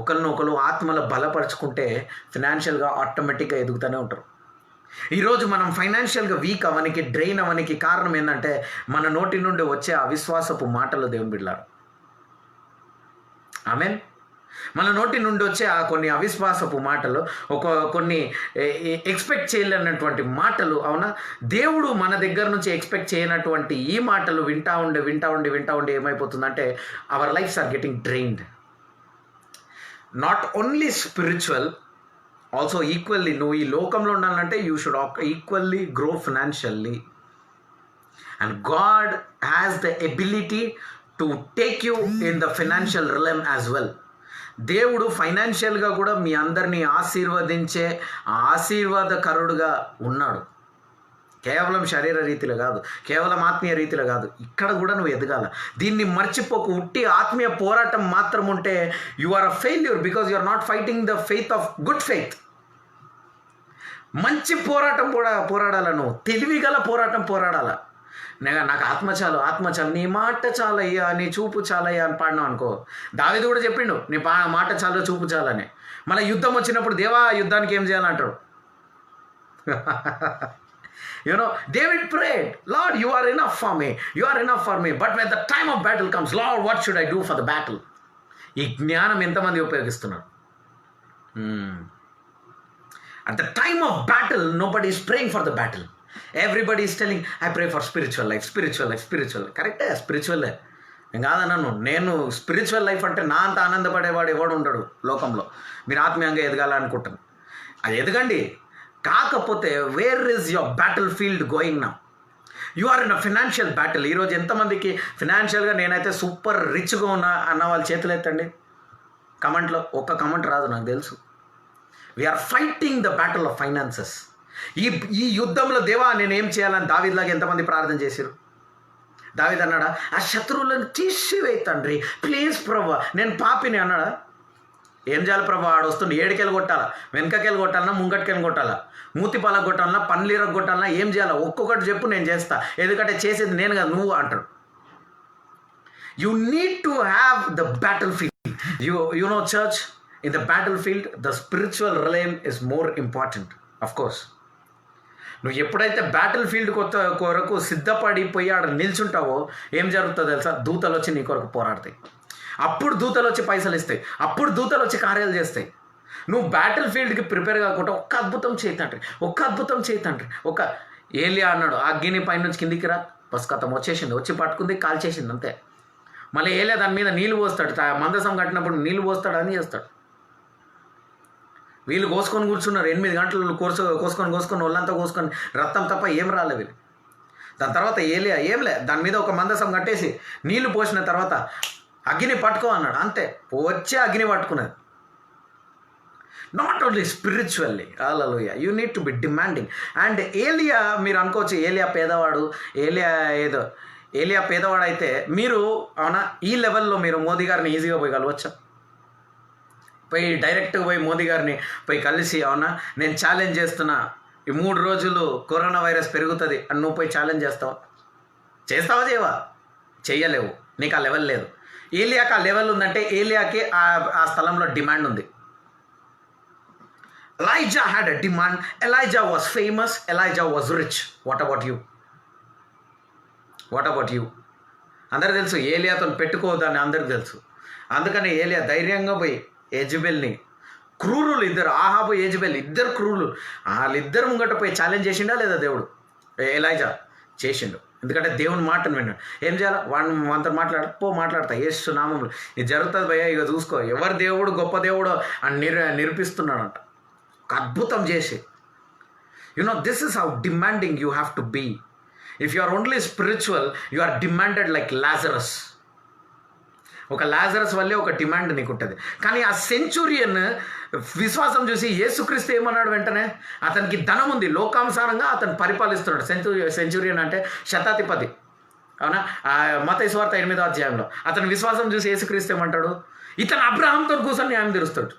ఒకరినొకరు ఆత్మలో బలపరుచుకుంటే ఫినాన్షియల్గా ఆటోమేటిక్గా ఎదుగుతూనే ఉంటారు. ఈరోజు మనం ఫైనాన్షియల్గా వీక్ అవ్వడానికి, డ్రైన్ అవ్వడానికి కారణం ఏంటంటే మన నోటి నుండి వచ్చే అవిశ్వాసపు మాటలు దేవుని బిడ్డలారు. ఆమేన్. మన నోటి నుండి వచ్చే ఆ కొన్ని అవిశ్వాసపు మాటలు, కొన్ని ఎక్స్పెక్ట్ చేయలేనటువంటి మాటలు, అవునా, దేవుడు మన దగ్గర నుంచి ఎక్స్పెక్ట్ చేయనటువంటి ఈ మాటలు వింటా ఉండి ఏమైపోతుందంటే our lives are getting drained. Not only spiritual, also equally. నువ్వు ఈ లోకంలో ఉండాలంటే you should equally grow financially. And God has the ability to take you in the financial realm as well. దేవుడు ఫైనాన్షియల్గా కూడా మీ అందరినీ ఆశీర్వదించే ఆశీర్వాదకరుడుగా ఉన్నాడు. కేవలం శరీర రీతిలో కాదు, కేవలం ఆత్మీయ రీతిలో కాదు, ఇక్కడ కూడా నువ్వు ఎదగాల. దీన్ని మర్చిపోకు. ఉట్టి ఆత్మీయ పోరాటం మాత్రం ఉంటే you are a failure, because you are not fighting the faith of good faith. మంచి పోరాటం కూడా పోరాడాల, నువ్వు తెలివిగల పోరాటం పోరాడాల. నాకు ఆత్మ చాలు, నీ మాట చాలయ్యా, నీ చూపు చాలయ్యా అని పాడినావు అనుకో. దావీదు కూడా చెప్పిండు, నీ మాట చాలు, చూపు చాలని. మళ్ళీ యుద్ధం వచ్చినప్పుడు దేవా యుద్ధానికి ఏం చేయాలంటాడు. David prayed, Lord, you are enough for me, but when the time of battle comes, Lord, what should I do for the battle? ఈ జ్ఞానం ఎంతమంది ఉపయోగిస్తున్నారు? At the time of battle, nobody is praying for the battle. Everybody is telling, I pray for spiritual life. కరెక్టే, స్పిరిచువల్లే. నేను కాదన్నాను, నేను spiritual life అంటే నా అంత ఆనందపడేవాడు ఎవడు ఉండడు లోకంలో. మీరు ఆత్మీయంగా ఎదగాలనుకుంటాను, అది ఎదగండి. కాకపోతే where is your battle field going now? You are in a financial battle. ఈరోజు ఎంతమందికి ఫినాన్షియల్గా నేనైతే సూపర్ రిచ్గా ఉన్నా అన్న వాళ్ళు చేతులు ఎత్తండి. కమెంట్లో ఒక్క కమెంట్ రాదు, నాకు తెలుసు. We are fighting the battle of finances. ఈ యుద్ధంలో దేవా నేను ఏం చేయాలని దావీదులాగా ఎంతమంది ప్రార్థన చేశారు? దావీదు అన్నాడా, ఆ శత్రువులను తీసివేయి తండ్రి, ప్లీజ్ ప్రభా, నేను పాపిని అన్నాడా? ఏం చేయాలి ప్రభా? ఆడు వస్తుండే, ఏడుకెళ్ళి కొట్టాలా, వెనకకెళ్ళి కొట్టాలన్నా, ముంగటికెళ్ళి కొట్టాలా, మూతి పాలకు కొట్టాలన్నా, పన్లీరకు కొట్టాలన్నా, ఏం చేయాలా? ఒక్కొక్కటి చెప్పు, నేను చేస్తా. ఎందుకంటే చేసేది నేను కదా, నువ్వు అంటాడు. You need to have the battle field. You know church, in the battle field the spiritual realm is more important. Of course, నువ్వు ఎప్పుడైతే బ్యాటిల్ ఫీల్డ్ కొరకు సిద్ధపడిపోయి ఆడ నిల్చుంటావో ఏం జరుగుతుందో తెలుసా? దూతలు వచ్చి నీ కొరకు పోరాడతాయి. అప్పుడు దూతలు వచ్చి పైసలు ఇస్తాయి, అప్పుడు దూతలు వచ్చి కార్యాలు చేస్తాయి. నువ్వు బ్యాటిల్ ఫీల్డ్కి ప్రిపేర్ కాకుండా ఒక్క అద్భుతం చేయి తండ్రి. ఒక ఏలియా అన్నాడు, అగ్ని పైన నుంచి కిందికి రా, బస్ కథం వచ్చేసింది, వచ్చి పట్టుకుంది, కాల్ చేసింది, అంతే. మళ్ళీ ఏలియా దాని మీద నీళ్ళు పోస్తాడు, మందసం కట్టినప్పుడు నీళ్ళు పోస్తాడు, అని చేస్తాడు. వీళ్ళు కోసుకొని కూర్చున్నారు 8 గంటలు, కోసుకొని ఒళ్ళంతా కోసుకొని రక్తం తప్ప ఏం రాలే వీళ్ళు. దాని తర్వాత ఏలియా ఏంలే, దాని మీద ఒక మందసం కట్టేసి నీళ్లు పోసిన తర్వాత అగ్ని పట్టుకో అన్నాడు, అంతే. వచ్చే అగ్ని పట్టుకున్నది. Not only spiritually, hallelujah, you need to be demanding. And ఏలియా, మీరు అనుకోవచ్చు ఏలియా పేదవాడు, ఏలియా పేదవాడు అయితే మీరు అవునా ఈ లెవెల్లో మీరు మోదీ గారిని ఈజీగా పోయి కలవచ్చా? డైరెక్ట్గా పోయి మోదీ గారిని కలిసి, అవునా నేను ఛాలెంజ్ చేస్తున్నా, ఈ 3 రోజులు కరోనా వైరస్ పెరుగుతుంది అని నువ్వు పోయి ఛాలెంజ్ చేస్తావా చేయవా? చెయ్యలేవు, నీకు ఆ లెవెల్ లేదు. ఏలియాకి ఆ లెవెల్ ఉందంటే ఏలియాకి ఆ స్థలంలో డిమాండ్ ఉంది. Elijah had a demand. Elijah was famous. Elijah was rich. What about you? అందరికి తెలుసు ఏలియాతో పెట్టుకోవద్దని అందరికి తెలుసు. అందుకని ఏలియా ధైర్యంగా పోయి యెజబెల్ని, క్రూరులు ఇద్దరు, ఆహాబు యెజబెల్ ఇద్దరు క్రూరులు, వాళ్ళిద్దరు ముంగట పోయి ఛాలెంజ్ చేసిండా లేదా దేవుడు? ఎలైజా చేసిండు. ఎందుకంటే దేవుని మాటను విన్నాడు. ఏం చేయాలి? వాడితో మాట్లాడతా యేసు నామంలో ఇది జరుగుతుంది భయ్యా, ఇక చూసుకో, ఎవరు దేవుడు గొప్ప దేవుడు అని నిరూపిస్తున్నాడంట ఒక అద్భుతం చేసి. This is how demanding you have to be. If you are only spiritual, you are demanded like Lazarus. ఒక లాజరస్ వల్లే ఒక డిమాండ్ నీకు ఉంటుంది. కానీ ఆ సెంచురియన్ విశ్వాసం చూసి యేసుక్రీస్తు ఏమన్నాడు? వెంటనే అతనికి ధనం ఉంది, లోకానుసారంగా అతను పరిపాలిస్తున్నాడు. సెంచురియన్ అంటే శతాధిపతి, అవునా? మత్తయి సువార్త 8వ అధ్యాయంలో అతని విశ్వాసం చూసి యేసుక్రీస్తు ఏమంటాడు? ఇతను అబ్రహాంతో కూర్చొని న్యాయం తీరుస్తాడు.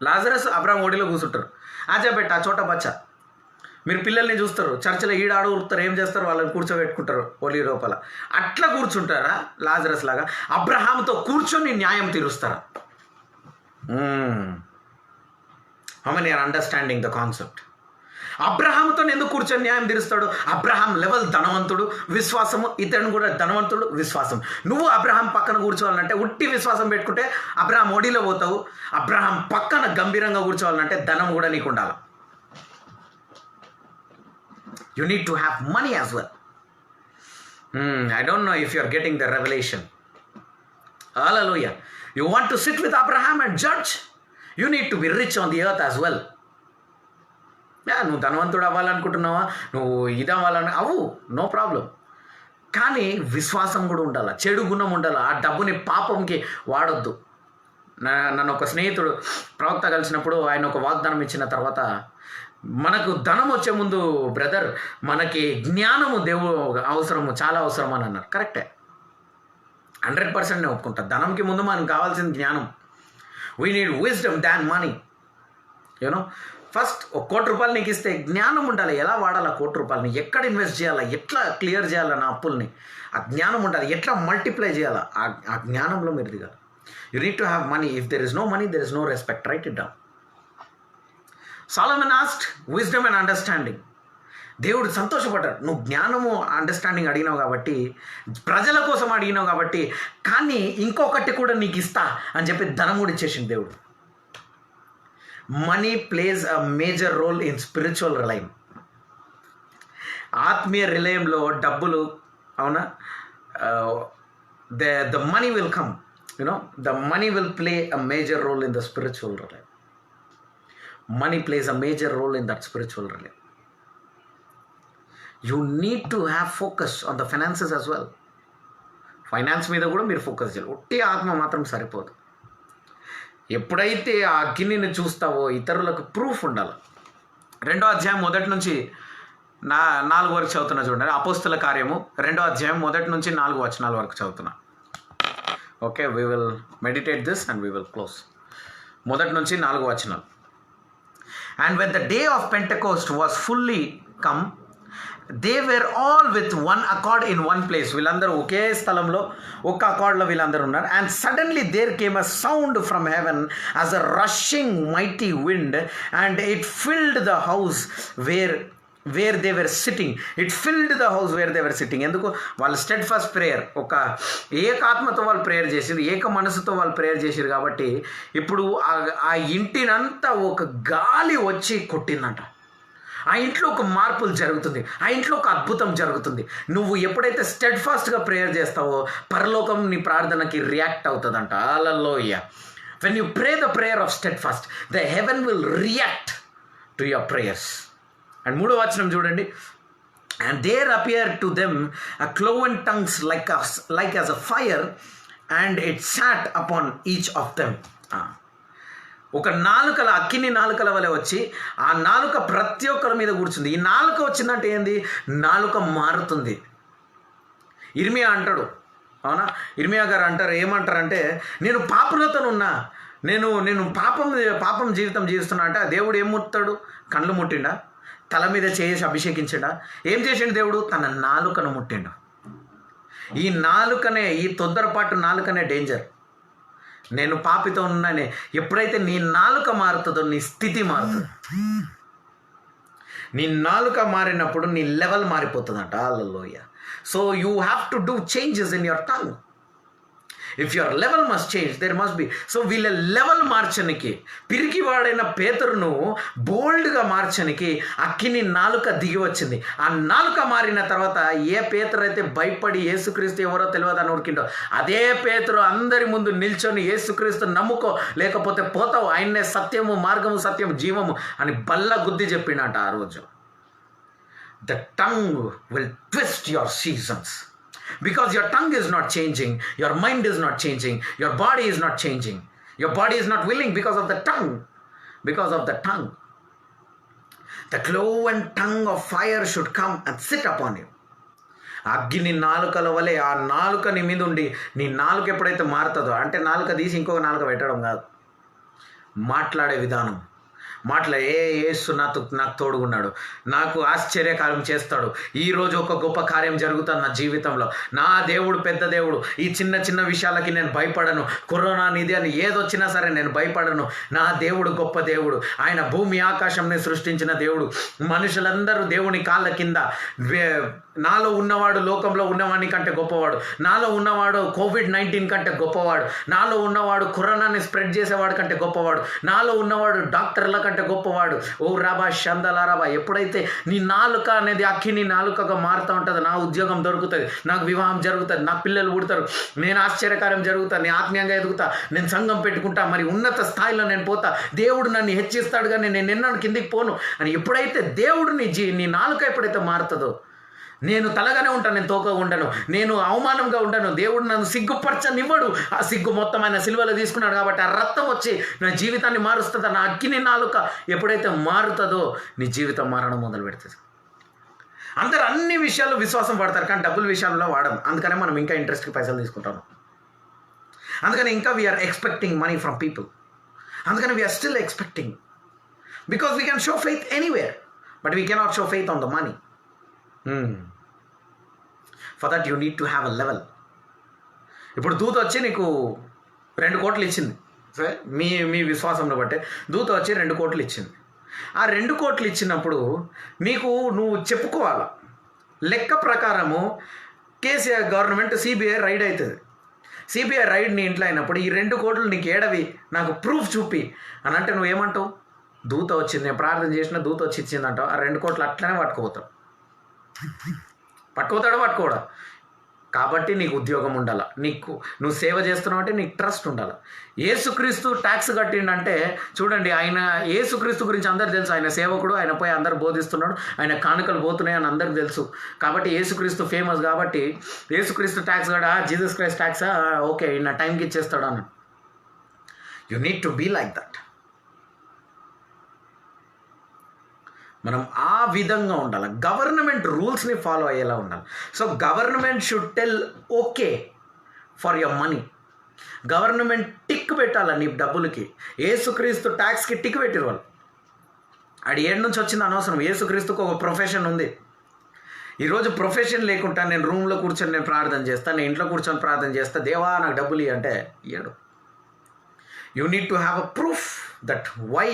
లాజరస్ అబ్రహాం ఓడిలో కూర్చుంటారు. ఆచాబెట్ట ఆ చోట బచ్చ. మీరు పిల్లల్ని చూస్తారు, చర్చలో ఈడాడుతారు, ఏం చేస్తారు? వాళ్ళని కూర్చోబెట్టుకుంటారు ఒలి లోపల. అట్లా కూర్చుంటారా లాజరస్ లాగా? అబ్రహాంతో కూర్చొని న్యాయం తీరుస్తారా? How many are understanding the concept? అబ్రహాంతో ఎందుకు కూర్చొని న్యాయం తీరుస్తాడు? అబ్రహాం లెవెల్ ధనవంతుడు, విశ్వాసము. ఇతను కూడా ధనవంతుడు, విశ్వాసం. నువ్వు అబ్రహాం పక్కన కూర్చోవాలంటే ఉట్టి విశ్వాసం పెట్టుకుంటే అబ్రహాం ఒడిలో పోతావు. అబ్రహాం పక్కన గంభీరంగా కూర్చోవాలంటే ధనం కూడా నీకు ఉండాలి. You need to have money as well. I don't know if you are getting the revelation. Hallelujah. You want to sit with Abraham and judge? You need to be rich on the earth as well. నువ్వు ధనవంతుడు అవ్వాలనుకుంటున్నావా, నువ్వు ఇది అవ్వాలని అవు, no problem. కానీ విశ్వాసం కూడా ఉండాలి, చెడు గుణం ఉండాలి. ఆ డబ్బుని పాపంకి వాడొద్దు. నన్ను ఒక స్నేహితుడు ప్రవక్త కలిసినప్పుడు ఆయన ఒక వాగ్దానం ఇచ్చిన తర్వాత, మనకు ధనం వచ్చే ముందు బ్రదర్ మనకి జ్ఞానము దేవుడు అవసరము, చాలా అవసరం అని అన్నారు. కరెక్టే, 100% నేను ఒప్పుకుంటా. ధనంకి ముందు మనకు కావాల్సిన జ్ఞానం. We need wisdom than money. First ఒక ₹1 నీకు ఇస్తే జ్ఞానం ఉండాలి. ఎలా వాడాలి ₹1, ఎక్కడ ఇన్వెస్ట్ చేయాలా, ఎట్లా క్లియర్ చేయాలా నా అప్పుల్ని, ఆ జ్ఞానం ఉండాలి. ఎట్లా మల్టిప్లై చేయాలా, ఆ జ్ఞానంలో మీరు దిగాలి. You need to have money. If there is no money, there is no respect. Write it down. Solomon asked wisdom and understanding. దేవుడు సంతోషపడ్డాడు. నువ్వు జ్ఞానము అండర్స్టాండింగ్ అడిగినావు కాబట్టి, ప్రజల కోసం అడిగినావు కాబట్టి, కానీ ఇంకొకటి కూడా నీకు ఇస్తా అని చెప్పి ధనం కూడా ఇచ్చేసింది దేవుడు. Money plays a major role in spiritual realm. ఆత్మీయ రిలయంలో డబ్బులు, అవునా, the money will come, the money will play a major role in the spiritual realm. Money plays a major role in that spiritual realm. You need to have focus on the finances as well. Finance మీద కూడా మీరు focus చేయాలి. ఒట్టి ఆత్మ మాత్రం సరిపోదు. ఎప్పుడైతే ఆ అగ్నిని చూస్తావో ఇతరులకు ప్రూఫ్ ఉండాలి. 2వ అధ్యాయం 1 నుంచి 4 వరకు చదువుతున్నా చూడండి. అపోస్తుల కార్యము 2వ అధ్యాయం 1 నుంచి 4 వచనాల వరకు చదువుతున్నా. Okay, we will meditate this and we will close. 1 నుంచి 4 వచనాలు. And when the day of Pentecost was fully come, they were all with one accord in one place. వీళ్ళందరూ ఒకే స్థలంలో ఒక అకార్డ్లో వీళ్ళందరూ ఉన్నారు. And suddenly there came a sound from heaven as a rushing mighty wind, and it filled the house where they were sitting. It filled the house where they were sitting. ఎందుకు? వాళ్ళు స్టెడ్ first prayer, ఒక ఏకాత్మతో వాళ్ళు prayer చేసిరు, ఏక మనసుతో వాళ్ళు prayer చేసిరు. కాబట్టి ఇప్పుడు ఆ ఇంటినంతా ఒక గాలి వచ్చి కొట్టిందంట. ఆ ఇంట్లో ఒక మార్పులు జరుగుతుంది, ఆ ఇంట్లో ఒక అద్భుతం జరుగుతుంది. నువ్వు ఎప్పుడైతే స్టెడ్ ఫాస్ట్గా ప్రేయర్ చేస్తావో పరలోకం నీ ప్రార్థనకి రియాక్ట్ అవుతుందంట. హల్లెలూయా. When you pray the prayer of steadfast, the heaven will react to your prayers. And 3వ వచనం చూడండి. And there appeared to them a cloven tongues like as a fire, and it sat upon each of them. ఒక నాలుకల, అక్కిని నాలుకల వలె వచ్చి ఆ నాలుక ప్రతి ఒక్కరి మీద కూర్చుంది. ఈ నాలుక వచ్చిందంటే ఏంది? నాలుక మారుతుంది. ఇర్మియా అంటాడు, అవునా, ఇర్మియా గారు అంటారు, ఏమంటారంటే, నేను పాపులతో ఉన్నా, నేను పాపం జీవితం జీవిస్తున్నా అంటే దేవుడు ఏం ముట్టాడు? కళ్ళు ముట్టిండా? తల మీద చేసి అభిషేకించడా? ఏం చేసిండు దేవుడు? తన నాలుకను ముట్టిండు. ఈ నాలుకనే, ఈ తొందరపాటు నాలుకనే డేంజర్. నేను పాపితో ఉన్నానే. ఎప్పుడైతే నీ నాలుక మారుతుందో నీ స్థితి మారుతుంది. నీ నాలుక మారినప్పుడు నీ లెవెల్ మారిపోతుందంట. Hallelujah. So you have to do changes in your tongue. If your level must change, there must be. So వీళ్ళ లెవెల్ మార్చనికి, పిరికివాడైన పేతురును బోల్డ్గా మార్చనికి అక్కిని నాలుక దిగి వచ్చింది. ఆ నాలుక మారిన తర్వాత ఏ పేతురు అయితే భయపడి యేసుక్రీస్తు ఎవరో తెలియదు అని ఉడికిండో, అదే పేతురు అందరి ముందు నిల్చొని యేసుక్రీస్తు నమ్ముకో లేకపోతే పోతావు, ఆయన్నే సత్యము, మార్గము, సత్యము, జీవము అని బల్ల గుద్ది చెప్పిండట ఆ రోజు. The tongue will twist your seasons. Because your tongue is not changing, your mind is not changing, your body is not changing. Your body is not willing because of the tongue. Because of the tongue. The cloven tongue of fire should come and sit upon you. అగ్ని నాలుకల వలె ఆ నాలుక నీ మీద ఉండి, నీ నాలుక ఎప్పుడైతే మారుతుందో, అంటే నాలుక తీసి ఇంకొక నాలుక పెట్టడం కాదు, మాట్లాడే విధానం. యేసు నాకు తోడుగున్నాడు, నాకు ఆశ్చర్యకార్యం చేస్తాడు, ఈరోజు ఒక గొప్ప కార్యం జరుగుతుంది నా జీవితంలో, నా దేవుడు పెద్ద దేవుడు, ఈ చిన్న చిన్న విషయాలకి నేను భయపడను, కరోనా నిధి అని ఏదొచ్చినా సరే నేను భయపడను, నా దేవుడు గొప్ప దేవుడు, ఆయన భూమి ఆకాశంని సృష్టించిన దేవుడు, మనుషులందరూ దేవుని కాళ్ళ కింద, నాలో ఉన్నవాడు లోకంలో ఉన్నవాడి కంటే గొప్పవాడు, నాలో ఉన్నవాడు COVID-19 కంటే గొప్పవాడు, నాలో ఉన్నవాడు కరోనాని స్ప్రెడ్ చేసేవాడు కంటే గొప్పవాడు, నాలో ఉన్నవాడు డాక్టర్ల కంటే గొప్పవాడు. ఓ రాబా షందలారాబా. ఎప్పుడైతే నీ నాలుక అనేది అక్కిని నాలుకగా మారుతూ ఉంటుందో, నా ఉద్యోగం దొరుకుతుంది, నాకు వివాహం జరుగుతుంది, నా పిల్లలు పుడతారు, నేను ఆశ్చర్యకార్యం జరుగుతా, నేను ఆత్మీయంగా ఎదుగుతా, నేను సంఘం పెట్టుకుంటా, మరి ఉన్నత స్థాయిలో నేను పోతా, దేవుడు నన్ను హెచ్చిస్తాడు కానీ నేను ఎన్నడూ కిందికి పోను అని ఎప్పుడైతే దేవుడు నీ నాలుక ఎప్పుడైతే మారుతుందో, నేను తలగానే ఉంటాను, నేను తోకగా ఉండను, నేను అవమానంగా ఉండను, దేవుడు నన్ను సిగ్గుపరచనివ్వడు. ఆ సిగ్గు మొత్తం ఆయన సిలువలో తీసుకున్నాడు కాబట్టి ఆ రక్తం వచ్చి నా జీవితాన్ని మారుస్తుంది. నా అగ్ని నాలుక ఎప్పుడైతే మారుతుందో నీ జీవితం మారడం మొదలు పెడుతుంది. అందరు అన్ని విషయాల్లో విశ్వాసం పడతారు కానీ డబ్బుల విషయంలో వాడము. అందుకనే మనం ఇంకా ఇంట్రెస్ట్కి పైసలు తీసుకుంటాము. అందుకని ఇంకా we are expecting money from people. అందుకని we are still expecting because we can show faith anywhere but we cannot show faith on the money. For that you need to have a level. ఇప్పుడు దూత వచ్చి నీకు 2 కోట్లు ఇచ్చింది, సరే మీ విశ్వాసంలో బట్టే దూత వచ్చి 2 కోట్లు ఇచ్చింది. ఆ 2 కోట్లు ఇచ్చినప్పుడు నీకు నువ్వు చెప్పుకోవాలి, లెక్క ప్రకారము కేసీఆర్ గవర్నమెంట్ సిబిఐ రైడ్ అవుతుంది. సిబిఐ రైడ్ నీ ఇంట్లో అయినప్పుడు ఈ 2 కోట్లు నీకు ఏడవి, నాకు ప్రూఫ్ చూపి అని అంటే నువ్వేమంటావు? దూత వచ్చింది, నేను ప్రార్థన చేసిన దూత వచ్చి ఇచ్చిందంటావు. ఆ 2 కోట్లు అట్లనే పట్టుకోతావు. పట్టుకోవడా? కాబట్టి నీకు ఉద్యోగం ఉండాలి, నువ్వు సేవ చేస్తున్నావు అంటే నీకు ట్రస్ట్ ఉండాలి. యేసుక్రీస్తు ట్యాక్స్ కట్టిండంటే చూడండి, ఆయన యేసుక్రీస్తు గురించి అందరికి తెలుసు, ఆయన సేవకుడు, ఆయన పోయి అందరు బోధిస్తున్నాడు, ఆయన కానుకలు పోతున్నాయి అని అందరికి తెలుసు. కాబట్టి యేసుక్రీస్తు ఫేమస్ కాబట్టి యేసుక్రీస్తు ట్యాక్స్ కట్టా, జీసస్ క్రైస్ట్ ట్యాక్సా, ఓకే ఈయన టైంకి ఇచ్చేస్తాడు అన్న. You need to be like that. మనం ఆ విధంగా ఉండాలి, గవర్నమెంట్ రూల్స్ని ఫాలో అయ్యేలా ఉండాలి. So government should tell okay for your money. Government tick పెట్టాలి నీ డబ్బులకి. యేసుక్రీస్తు ట్యాక్స్కి టిక్ పెట్టిరు వాళ్ళు. అది ఏడు నుంచి వచ్చింది అనవసరం. యేసుక్రీస్తుకు ఒక ప్రొఫెషన్ ఉంది. ఈరోజు ప్రొఫెషన్ లేకుండా నేను రూమ్లో కూర్చొని నేను ప్రార్థన చేస్తాను, నేను ఇంట్లో కూర్చొని ప్రార్థన చేస్తా, దేవా నాకు డబ్బులు ఇవ్వు అంటే ఇయ్యడు. You need to have a proof that why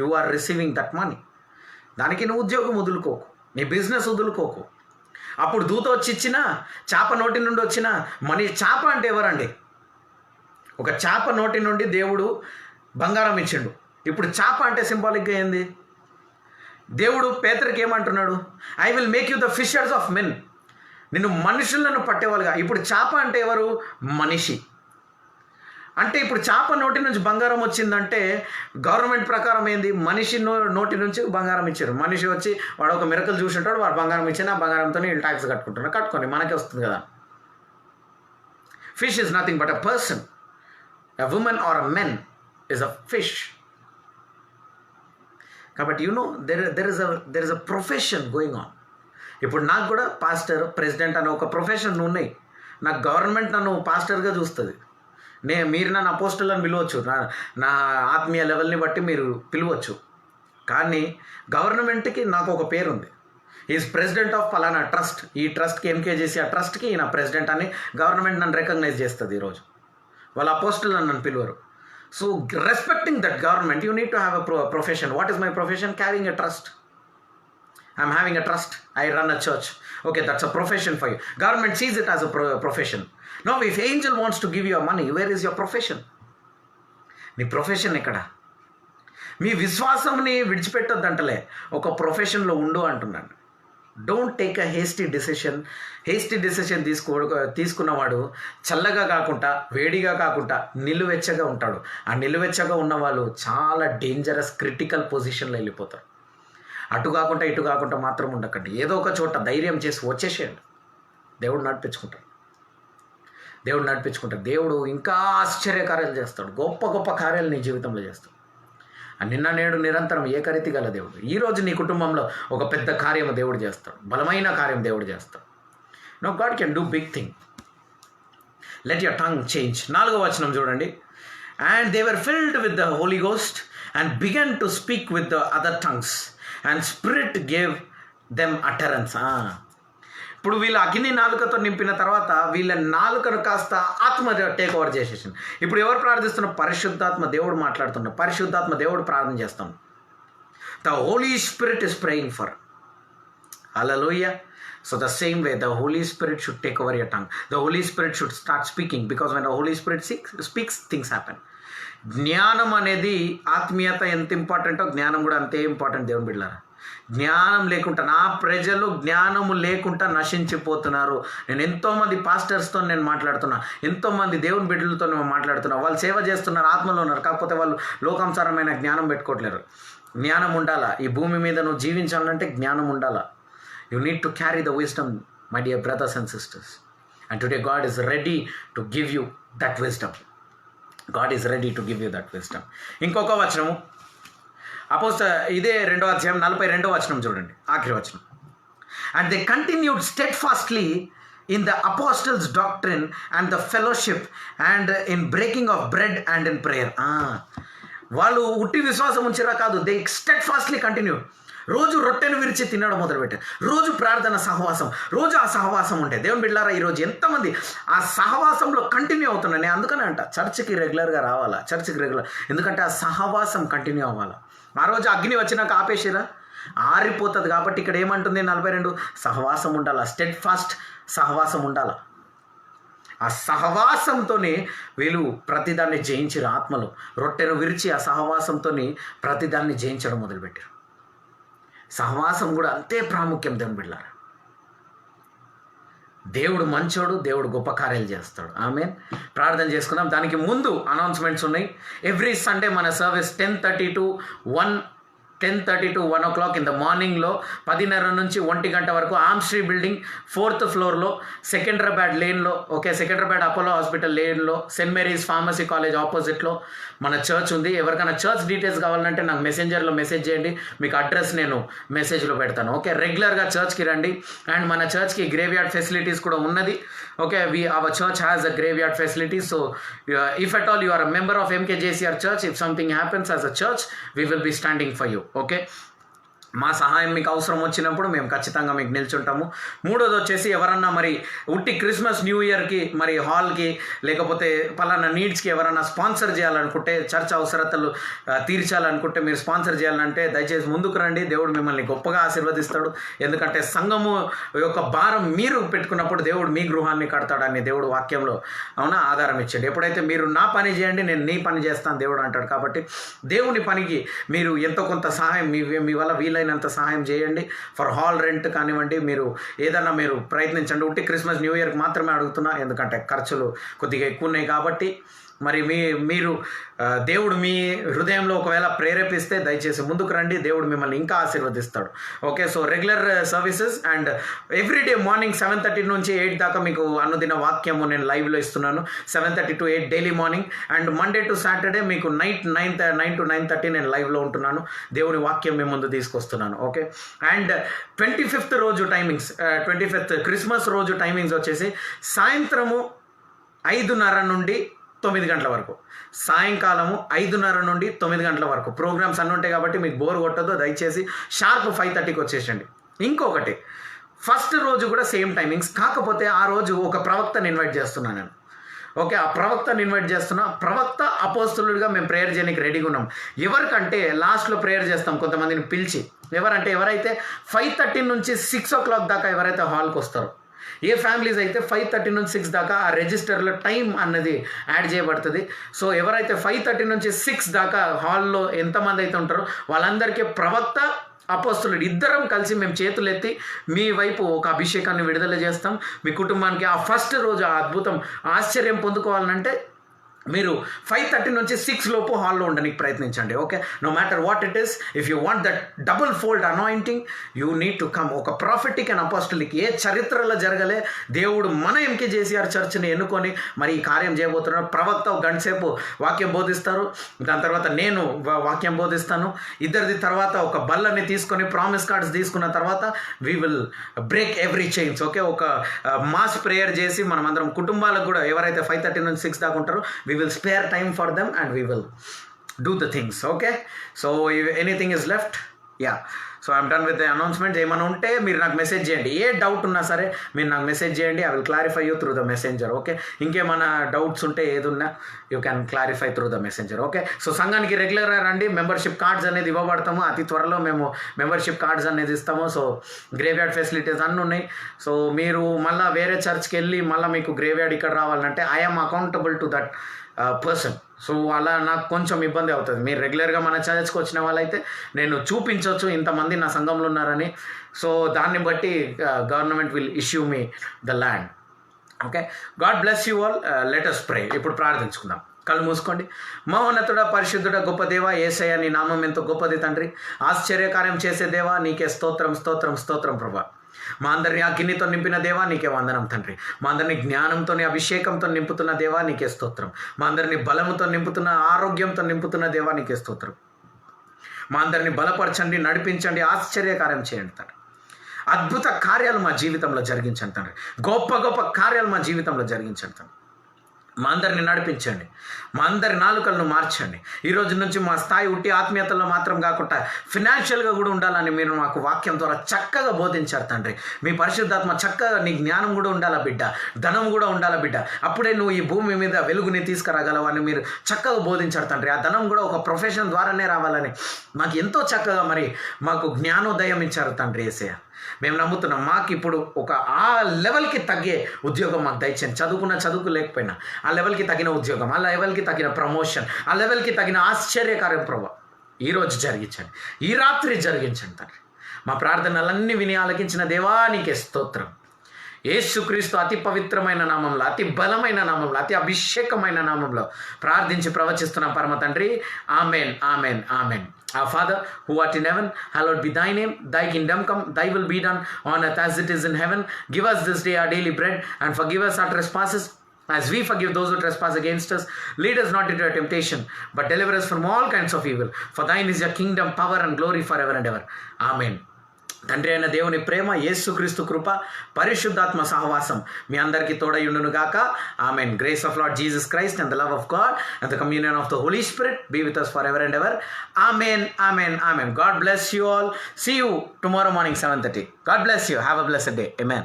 you are receiving that money. దానికి నువ్వు ఉద్యోగం వదులుకోకు, నీ బిజినెస్ వదులుకోకు. అప్పుడు దూత వచ్చి ఇచ్చినా, చేప నోటి నుండి వచ్చిన మనీ. చేప అంటే ఎవరండి? ఒక చేప నోటి నుండి దేవుడు బంగారం ఇచ్చిండు. ఇప్పుడు చేప అంటే సింబాలిక్గా ఏంది? దేవుడు పేతురుకి ఏమంటున్నాడు? I will make you the fishers of men. నిన్ను మనుషులను పట్టేవాళ్ళుగా. ఇప్పుడు చేప అంటే ఎవరు? మనిషి. అంటే ఇప్పుడు చేప నోటి నుంచి బంగారం వచ్చిందంటే గవర్నమెంట్ ప్రకారం ఏంది? మనిషి నోటి నుంచి బంగారం ఇచ్చారు. మనిషి వచ్చి వాడు ఒక మిరకలు చూసి ఉంటాడు, వాడు బంగారం ఇచ్చిన ఆ బంగారంతో వీళ్ళు ట్యాక్స్ కట్టుకుంటున్నారు. కట్టుకోండి, మనకే వస్తుంది కదా. Fish is nothing but a person. A women or a men is a fish. కాబట్టి there is a profession going on. ఇప్పుడు నాకు కూడా పాస్టర్, ప్రెసిడెంట్ అనే ఒక ప్రొఫెషన్ ఉన్నాయి. నాకు గవర్నమెంట్ నన్ను పాస్టర్గా చూస్తుంది. మీరు నన్ను అపోస్టల్ అని పిలవచ్చు, నా ఆత్మీయ లెవెల్ని బట్టి మీరు పిలవచ్చు. కానీ గవర్నమెంట్కి నాకు ఒక పేరు ఉంది. ఈజ్ ప్రెసిడెంట్ ఆఫ్ పలానా ట్రస్ట్. ఈ ట్రస్ట్కి ఎంకేజేసి ఆ ట్రస్ట్కి ఈయన ప్రెసిడెంట్ అని గవర్నమెంట్ నన్ను రికగ్నైజ్ చేస్తుంది. ఈరోజు వాళ్ళ అపోస్టల్ అని నన్ను పిలువరు. So respecting that government you need to have a profession. What is my profession? Carrying a trust. I'm having a trust. I run a church. Okay, that's a profession for you. Government sees it as a profession. Now, if angel wants to give you money, where is your profession? నీ profession ఎక్కడ? మీ విశ్వాసంని విడిచిపెట్టొద్దంటలే, ఒక ప్రొఫెషన్లో ఉండు అంటున్నాను. Don't take a hasty decision తీసుకున్నవాడు చల్లగా కాకుండా వేడిగా కాకుండా నిలువెచ్చగా ఉంటాడు. ఆ నిలువెచ్చగా ఉన్న వాళ్ళు చాలా డేంజరస్ క్రిటికల్ పొజిషన్లో వెళ్ళిపోతారు. అటు కాకుండా ఇటు కాకుండా మాత్రం ఉండకండి. ఏదో ఒక చోట ధైర్యం చేసి వచ్చేసేయండి. దేవుడు నడిపించుకుంటాడు. దేవుడు ఇంకా ఆశ్చర్యకార్యాలు చేస్తాడు. గొప్ప గొప్ప కార్యాలు నీ జీవితంలో చేస్తాడు. నిన్న నేడు నిరంతరం ఏకరీతి గల దేవుడు. ఈరోజు నీ కుటుంబంలో ఒక పెద్ద కార్యం దేవుడు చేస్తాడు. బలమైన కార్యం దేవుడు చేస్తాడు. No God can do big thing. Let your tongue change. 4వ వచనం చూడండి. And they were filled with the Holy Ghost and began to speak with the other tongues and spirit gave them utterance. ఇప్పుడు వీళ్ళ అగ్ని నాలుకతో నింపిన తర్వాత వీళ్ళ నాలుకను కాస్త ఆత్మ టేక్ ఓవర్ చేసేసింది. ఇప్పుడు ఎవరు ప్రార్థిస్తున్నారు? పరిశుద్ధాత్మ దేవుడు మాట్లాడుతున్నారు. పరిశుద్ధాత్మ దేవుడు ప్రార్థన చేస్తాం. The Holy Spirit is praying for. Hallelujah. So the same way the Holy Spirit should take over your tongue. The Holy Spirit should start speaking, because when the Holy Spirit speaks, things happen. జ్ఞానం అనేది ఆత్మీయత ఎంత ఇంపార్టెంటో జ్ఞానం కూడా అంతే important. దేవుని బిడ్డలారా, జ్ఞానం లేకుండా నా ప్రజలు జ్ఞానము లేకుండా నశించిపోతున్నారు. నేను ఎంతోమంది పాస్టర్స్తో నేను మాట్లాడుతున్నా, ఎంతోమంది దేవుని బిడ్డలతో నేను మాట్లాడుతున్నా. వాళ్ళు సేవ చేస్తున్నారు, ఆత్మలో ఉన్నారు, కాకపోతే వాళ్ళు లోకానుసారమైన జ్ఞానం పెట్టుకోవట్లేరు. జ్ఞానం ఉండాలా. ఈ భూమి మీద నువ్వు జీవించాలంటే జ్ఞానం ఉండాలా. You need to carry the wisdom, my dear brothers and sisters. And today God is ready to give you that wisdom. God is ready to give you that wisdom. ఇంకొక వచనము ఇదే 2వ అధ్యాయం 42వ వచనం చూడండి, ఆఖరి వచనం. And they continued steadfastly in the apostles' doctrine and the fellowship and in breaking of bread and in prayer. వాళ్ళు ఉట్టి విశ్వాసం ఉంచిరా కాదు, they steadfastly continued. రోజు రొట్టెను విరిచి తినడం మొదలుపెట్టారు. రోజు ప్రార్థన సహవాసం, రోజు ఆ సహవాసం ఉంటే. దేవుని బిడ్డలారా, ఈరోజు ఎంతమంది ఆ సహవాసంలో కంటిన్యూ అవుతున్నాను. నేను అందుకనే అంట చర్చికి రెగ్యులర్గా రావాలా, చర్చికి రెగ్యులర్. ఎందుకంటే ఆ సహవాసం కంటిన్యూ అవ్వాలా. ఆ రోజు అగ్ని వచ్చినాక ఆపేసిరా, ఆరిపోతుంది. కాబట్టి ఇక్కడ ఏమంటుంది 42, సహవాసం ఉండాలా, స్టెడ్ ఫాస్ట్ సహవాసం ఉండాలా. ఆ సహవాసంతోనే వీళ్ళు ప్రతిదాన్ని జయించారు. ఆత్మలో రొట్టెను విరిచి ఆ సహవాసంతో ప్రతిదాన్ని జయించడం మొదలుపెట్టారు. సహవాసం కూడా అంతే ప్రాముఖ్యం. దేవుని బిడ్డలారా, దేవుడు మంచోడు, దేవుడు గొప్ప కార్యాలు చేస్తాడు. ఆమేన్. ప్రార్థన చేసుకుందాం. దానికి ముందు అనౌన్స్మెంట్స్ ఉన్నాయి. ఎవ్రీ సండే మన service 10:30 to 1 o'clock in the మార్నింగ్లో 10:30 నుంచి 1 గంట వరకు ఆమ్శ్రీ బిల్డింగ్ 4th ఫ్లోర్లో సికింద్రాబాద్ లేన్లో, సికింద్రాబాద్ అపోలో హాస్పిటల్ లేన్లో సెయింట్ మేరీస్ ఫార్మసీ కాలేజ్ ఆపోజిట్లో మన చర్చ్ ఉంది. ఎవరికైనా చర్చ్ డీటెయిల్స్ కావాలంటే నాకు మెసెంజర్లో మెసేజ్ చేయండి, మీకు అడ్రస్ నేను మెసేజ్లో పెడతాను. రెగ్యులర్గా చర్చ్కి రండి. అండ్ మన చర్చ్కి గ్రేవ్యార్డ్ ఫెసిలిటీస్ కూడా ఉన్నది. Our church has a graveyard facility. So if at all you are a member of MKJCR church, if something happens as a church, we will be standing for you. మా సహాయం మీకు అవసరం వచ్చినప్పుడు మేము ఖచ్చితంగా మీకు నిల్చుంటాము. 3వది వచ్చేసి, ఎవరన్నా మరి ఉట్టి క్రిస్మస్ న్యూ ఇయర్కి మరి హాల్కి లేకపోతే పలానా నీడ్స్కి ఎవరన్నా స్పాన్సర్ చేయాలనుకుంటే, చర్చ్ అవసరతలు తీర్చాలనుకుంటే, మీరు స్పాన్సర్ చేయాలంటే దయచేసి ముందుకు రండి. దేవుడు మిమ్మల్ని గొప్పగా ఆశీర్వదిస్తాడు. ఎందుకంటే సంఘము యొక్క భారం మీరు పెట్టుకున్నప్పుడు దేవుడు మీ గృహాన్ని కడతాడని దేవుడు వాక్యంలో ఆధారం ఇచ్చాడు. ఎప్పుడైతే మీరు నా పని చేయండి, నేను నీ పని చేస్తాను దేవుడు అంటాడు. కాబట్టి దేవుని పనికి మీరు ఎంతో కొంత సహాయం మీ వల్ల వీలైనంత సహాయం చేయండి. ఫర్ హాల్ రెంట్ కానివ్వండి, మీరు ఏదన్నా మీరు ప్రయత్నించండి. ఉట్టి క్రిస్మస్ న్యూ ఇయర్కి మాత్రమే అడుగుతున్నా, ఎందుకంటే ఖర్చులు కొద్దిగా ఎక్కువ ఉన్నాయి. కాబట్టి మరి మీరు దేవుడు మీ హృదయంలో ఒకవేళ ప్రేరేపిస్తే దయచేసి ముందుకు రండి. దేవుడు మిమ్మల్ని ఇంకా ఆశీర్వదిస్తాడు. So regular services and everyday morning 7:30 నుంచి 8 దాకా మీకు అనుదిన వాక్యము నేను లైవ్లో ఇస్తున్నాను. 7:30 to 8 daily morning. And Monday to Saturday మీకు నైట్ 9 to 9:30 నేను లైవ్లో ఉంటున్నాను. దేవుని వాక్యం మీ ముందు తీసుకొస్తున్నాను. అండ్ 25th రోజు టైమింగ్స్, 25th క్రిస్మస్ రోజు టైమింగ్స్ వచ్చేసి సాయంత్రము 5:30 నుండి 9 గంటల వరకు. సాయంకాలము 5:30 నుండి 9 గంటల వరకు ప్రోగ్రామ్స్ అన్నీ ఉంటాయి. కాబట్టి మీకు బోర్ కొట్టద్దు. దయచేసి షార్ప్ 5:30కి వచ్చేసండి. ఇంకొకటి, ఫస్ట్ రోజు కూడా సేమ్ టైమింగ్స్, కాకపోతే ఆ రోజు ఒక ప్రవక్తని ఇన్వైట్ చేస్తున్నాను నేను. ఓకే, ఆ ప్రవక్తని ఇన్వైట్ చేస్తున్నా. ప్రవక్త అపోస్తులుడిగా మేము ప్రేయర్ చేయడానికి రెడీగా ఉన్నాం. ఎవరికంటే లాస్ట్లో ప్రేయర్ చేస్తాం కొంతమందిని పిలిచి. ఎవరైతే 5:30 నుంచి 6 o'clock దాకా ఎవరైతే హాల్కి వస్తారో, ఏ ఫ్యామిలీస్ అయితే 5:30 నుంచి 6 దాకా ఆ రిజిస్టర్లో టైం అన్నది యాడ్ చేయబడుతుంది. సో ఎవరైతే 5:30 నుంచి 6 దాకా హాల్లో ఎంతమంది అయితే ఉంటారో వాళ్ళందరికీ ప్రవక్త అపోస్తులుడు ఇద్దరం కలిసి మేము చేతులు ఎత్తి మీ వైపు ఒక అభిషేకాన్ని విడుదల చేస్తాం. మీ కుటుంబానికి ఆ ఫస్ట్ రోజు ఆ అద్భుతం ఆశ్చర్యం పొందుకోవాలంటే మీరు 5:30 నుంచి 6 లోపు హాల్లో ఉండడానికి ప్రయత్నించండి. Okay, no matter what it is, if you want that double fold anointing you need to come. ఒక ప్రాఫిటిక్ అండ్ అపోస్టలిక్ ఏ చరిత్రలో జరగలే, దేవుడు మన ఎంకే జేసీఆర్ చర్చ్ని ఎన్నుకొని మరి ఈ కార్యం చేయబోతున్నారు. ప్రవక్త ఒక గంట సేపు వాక్యం బోధిస్తారు, దాని తర్వాత నేను వాక్యం బోధిస్తాను. ఇద్దరిది తర్వాత ఒక బల్లని తీసుకొని ప్రామిస్ కార్డ్స్ తీసుకున్న తర్వాత we will break every chains. Okay, ఒక మాస్ ప్రేయర్ చేసి మనమందరం కుటుంబాలకు కూడా ఎవరైతే 5:30 నుంచి 6 దాకా ఉంటారో we will spare time for them and we will do the things. Okay, so if anything is left, yeah, so I'm done with the announcement. ఏమైనా ఉంటే మీరు నాకు మెసేజ్ చేయండి. ఏ డౌట్ ఉన్నా సరే మీరు నాకు మెసేజ్ చేయండి. I will clarify you through the messenger. Okay, ఇంకేమైనా డౌట్స్ ఉంటే ఏదున్నా you can clarify through the messenger. Okay, so సంఘానికి రెగ్యులర్గా రండి. మెంబర్షిప్ కార్డ్స్ అనేది ఇవ్వబడతాము. అతి త్వరలో మేము మెంబర్షిప్ కార్డ్స్ అనేది ఇస్తాము. సో గ్రేవ్యార్డ్ ఫెసిలిటీస్ అన్నీ ఉన్నాయి. సో మీరు మళ్ళీ వేరే చర్చ్కి వెళ్ళి మళ్ళీ మీకు గ్రేవ్యార్డ్ ఇక్కడ రావాలంటే I'm accountable to that person. So అలా నాకు కొంచెం ఇబ్బంది అవుతుంది. మీరు రెగ్యులర్గా మన చర్చ్కి వచ్చిన వాళ్ళైతే నేను చూపించవచ్చు ఇంతమంది నా సంఘంలో ఉన్నారని. సో దాన్ని బట్టి government will issue me the land. Okay, God bless you all. Let us pray. ఇప్పుడు ప్రార్థించుకుందాం. కళ్ళు మూసుకోండి. మహోన్నతుడ, పరిశుద్ధుడ, గొప్ప దేవ యేసయ్య, నీ నామం ఎంతో గొప్పది తండ్రి. ఆశ్చర్యకార్యం చేసే దేవా నీకే స్తోత్రం, స్తోత్రం, స్తోత్రం ప్రభా. మా అందరినీ అగ్నితో నింపిన దేవా నీకే వందనం తండ్రి. మా అందరినీ జ్ఞానంతో అభిషేకంతో నింపుతున్న దేవా నీకే స్తోత్రం. మా అందరినీ బలముతో నింపుతున్న, ఆరోగ్యంతో నింపుతున్న దేవా నీకే స్తోత్రం. మా అందరినీ బలపరచండి, నడిపించండి, ఆశ్చర్యకార్యం చేయండి తండ్రి. అద్భుత కార్యాలు మా జీవితంలో జరిగించండి తండ్రి. గొప్ప గొప్ప కార్యాలు మా జీవితంలో జరిగించండి తండ్రి. మా అందరిని నడిపించండి. మా అందరి నాలుకలను మార్చండి. ఈ రోజు నుంచి మా స్థాయి ఉట్టి ఆత్మీయతలో మాత్రం కాకుండా ఫినాన్షియల్గా కూడా ఉండాలని మీరు మాకు వాక్యం ద్వారా చక్కగా బోధించారు తండ్రి. మీ పరిశుద్ధాత్మ చక్కగా నీ జ్ఞానం కూడా ఉండాలా బిడ్డ, ధనం కూడా ఉండాలా బిడ్డ. అప్పుడే నువ్వు ఈ భూమి మీద వెలుగుని తీసుకురాగలవు అని మీరు చక్కగా బోధించారు తండ్రి. ఆ ధనం కూడా ఒక ప్రొఫెషన్ ద్వారానే రావాలని మాకు ఎంతో చక్కగా మరి మాకు జ్ఞానోదయం ఇచ్చారు తండ్రి యేసయ్య. మేము నమ్ముతున్నాం. మాకు ఇప్పుడు ఒక ఆ లెవెల్కి తగ్గే ఉద్యోగం మాకు దయచేయండి. చదువు లేకపోయినా ఆ లెవెల్కి తగిన ఉద్యోగం, ఆ లెవెల్కి తగిన ప్రమోషన్, ఆ లెవెల్కి తగిన ఆశ్చర్యకార్యం ప్రభావ ఈరోజు జరిగించండి, ఈ రాత్రి జరిగించండి తండ్రి. మా ప్రార్థనలన్నీ విని ఆలకించిన దేవానికి స్తోత్రం. యేసుక్రీస్తు అతి పవిత్రమైన నామంలో, అతి బలమైన నామంలో, అతి అభిషేకమైన నామంలో ప్రార్థించి ప్రవచిస్తున్నాం పరమ తండ్రి. Amen, amen, amen. Our Father, who art in heaven, hallowed be thy name. Thy kingdom come, thy will be done on earth as it is in heaven. Give us this day our daily bread, and forgive us our trespasses, as we forgive those who trespass against us. Lead us not into temptation, but deliver us from all kinds of evil. For thine is your kingdom, power, and glory forever and ever. Amen. తండ్రి అయిన దేవుని ప్రేమ, యేసుక్రీస్తు కృప, పరిశుద్ధాత్మ సహవాసం మీ అందరికీ తోడయుండును గాక. Amen. Grace of Lord Jesus Christ and the love of God and the communion of the Holy Spirit be with us forever and ever. Amen, amen, amen. God bless you all. See you tomorrow morning 7:30. God bless you. Have a blessed day. Amen.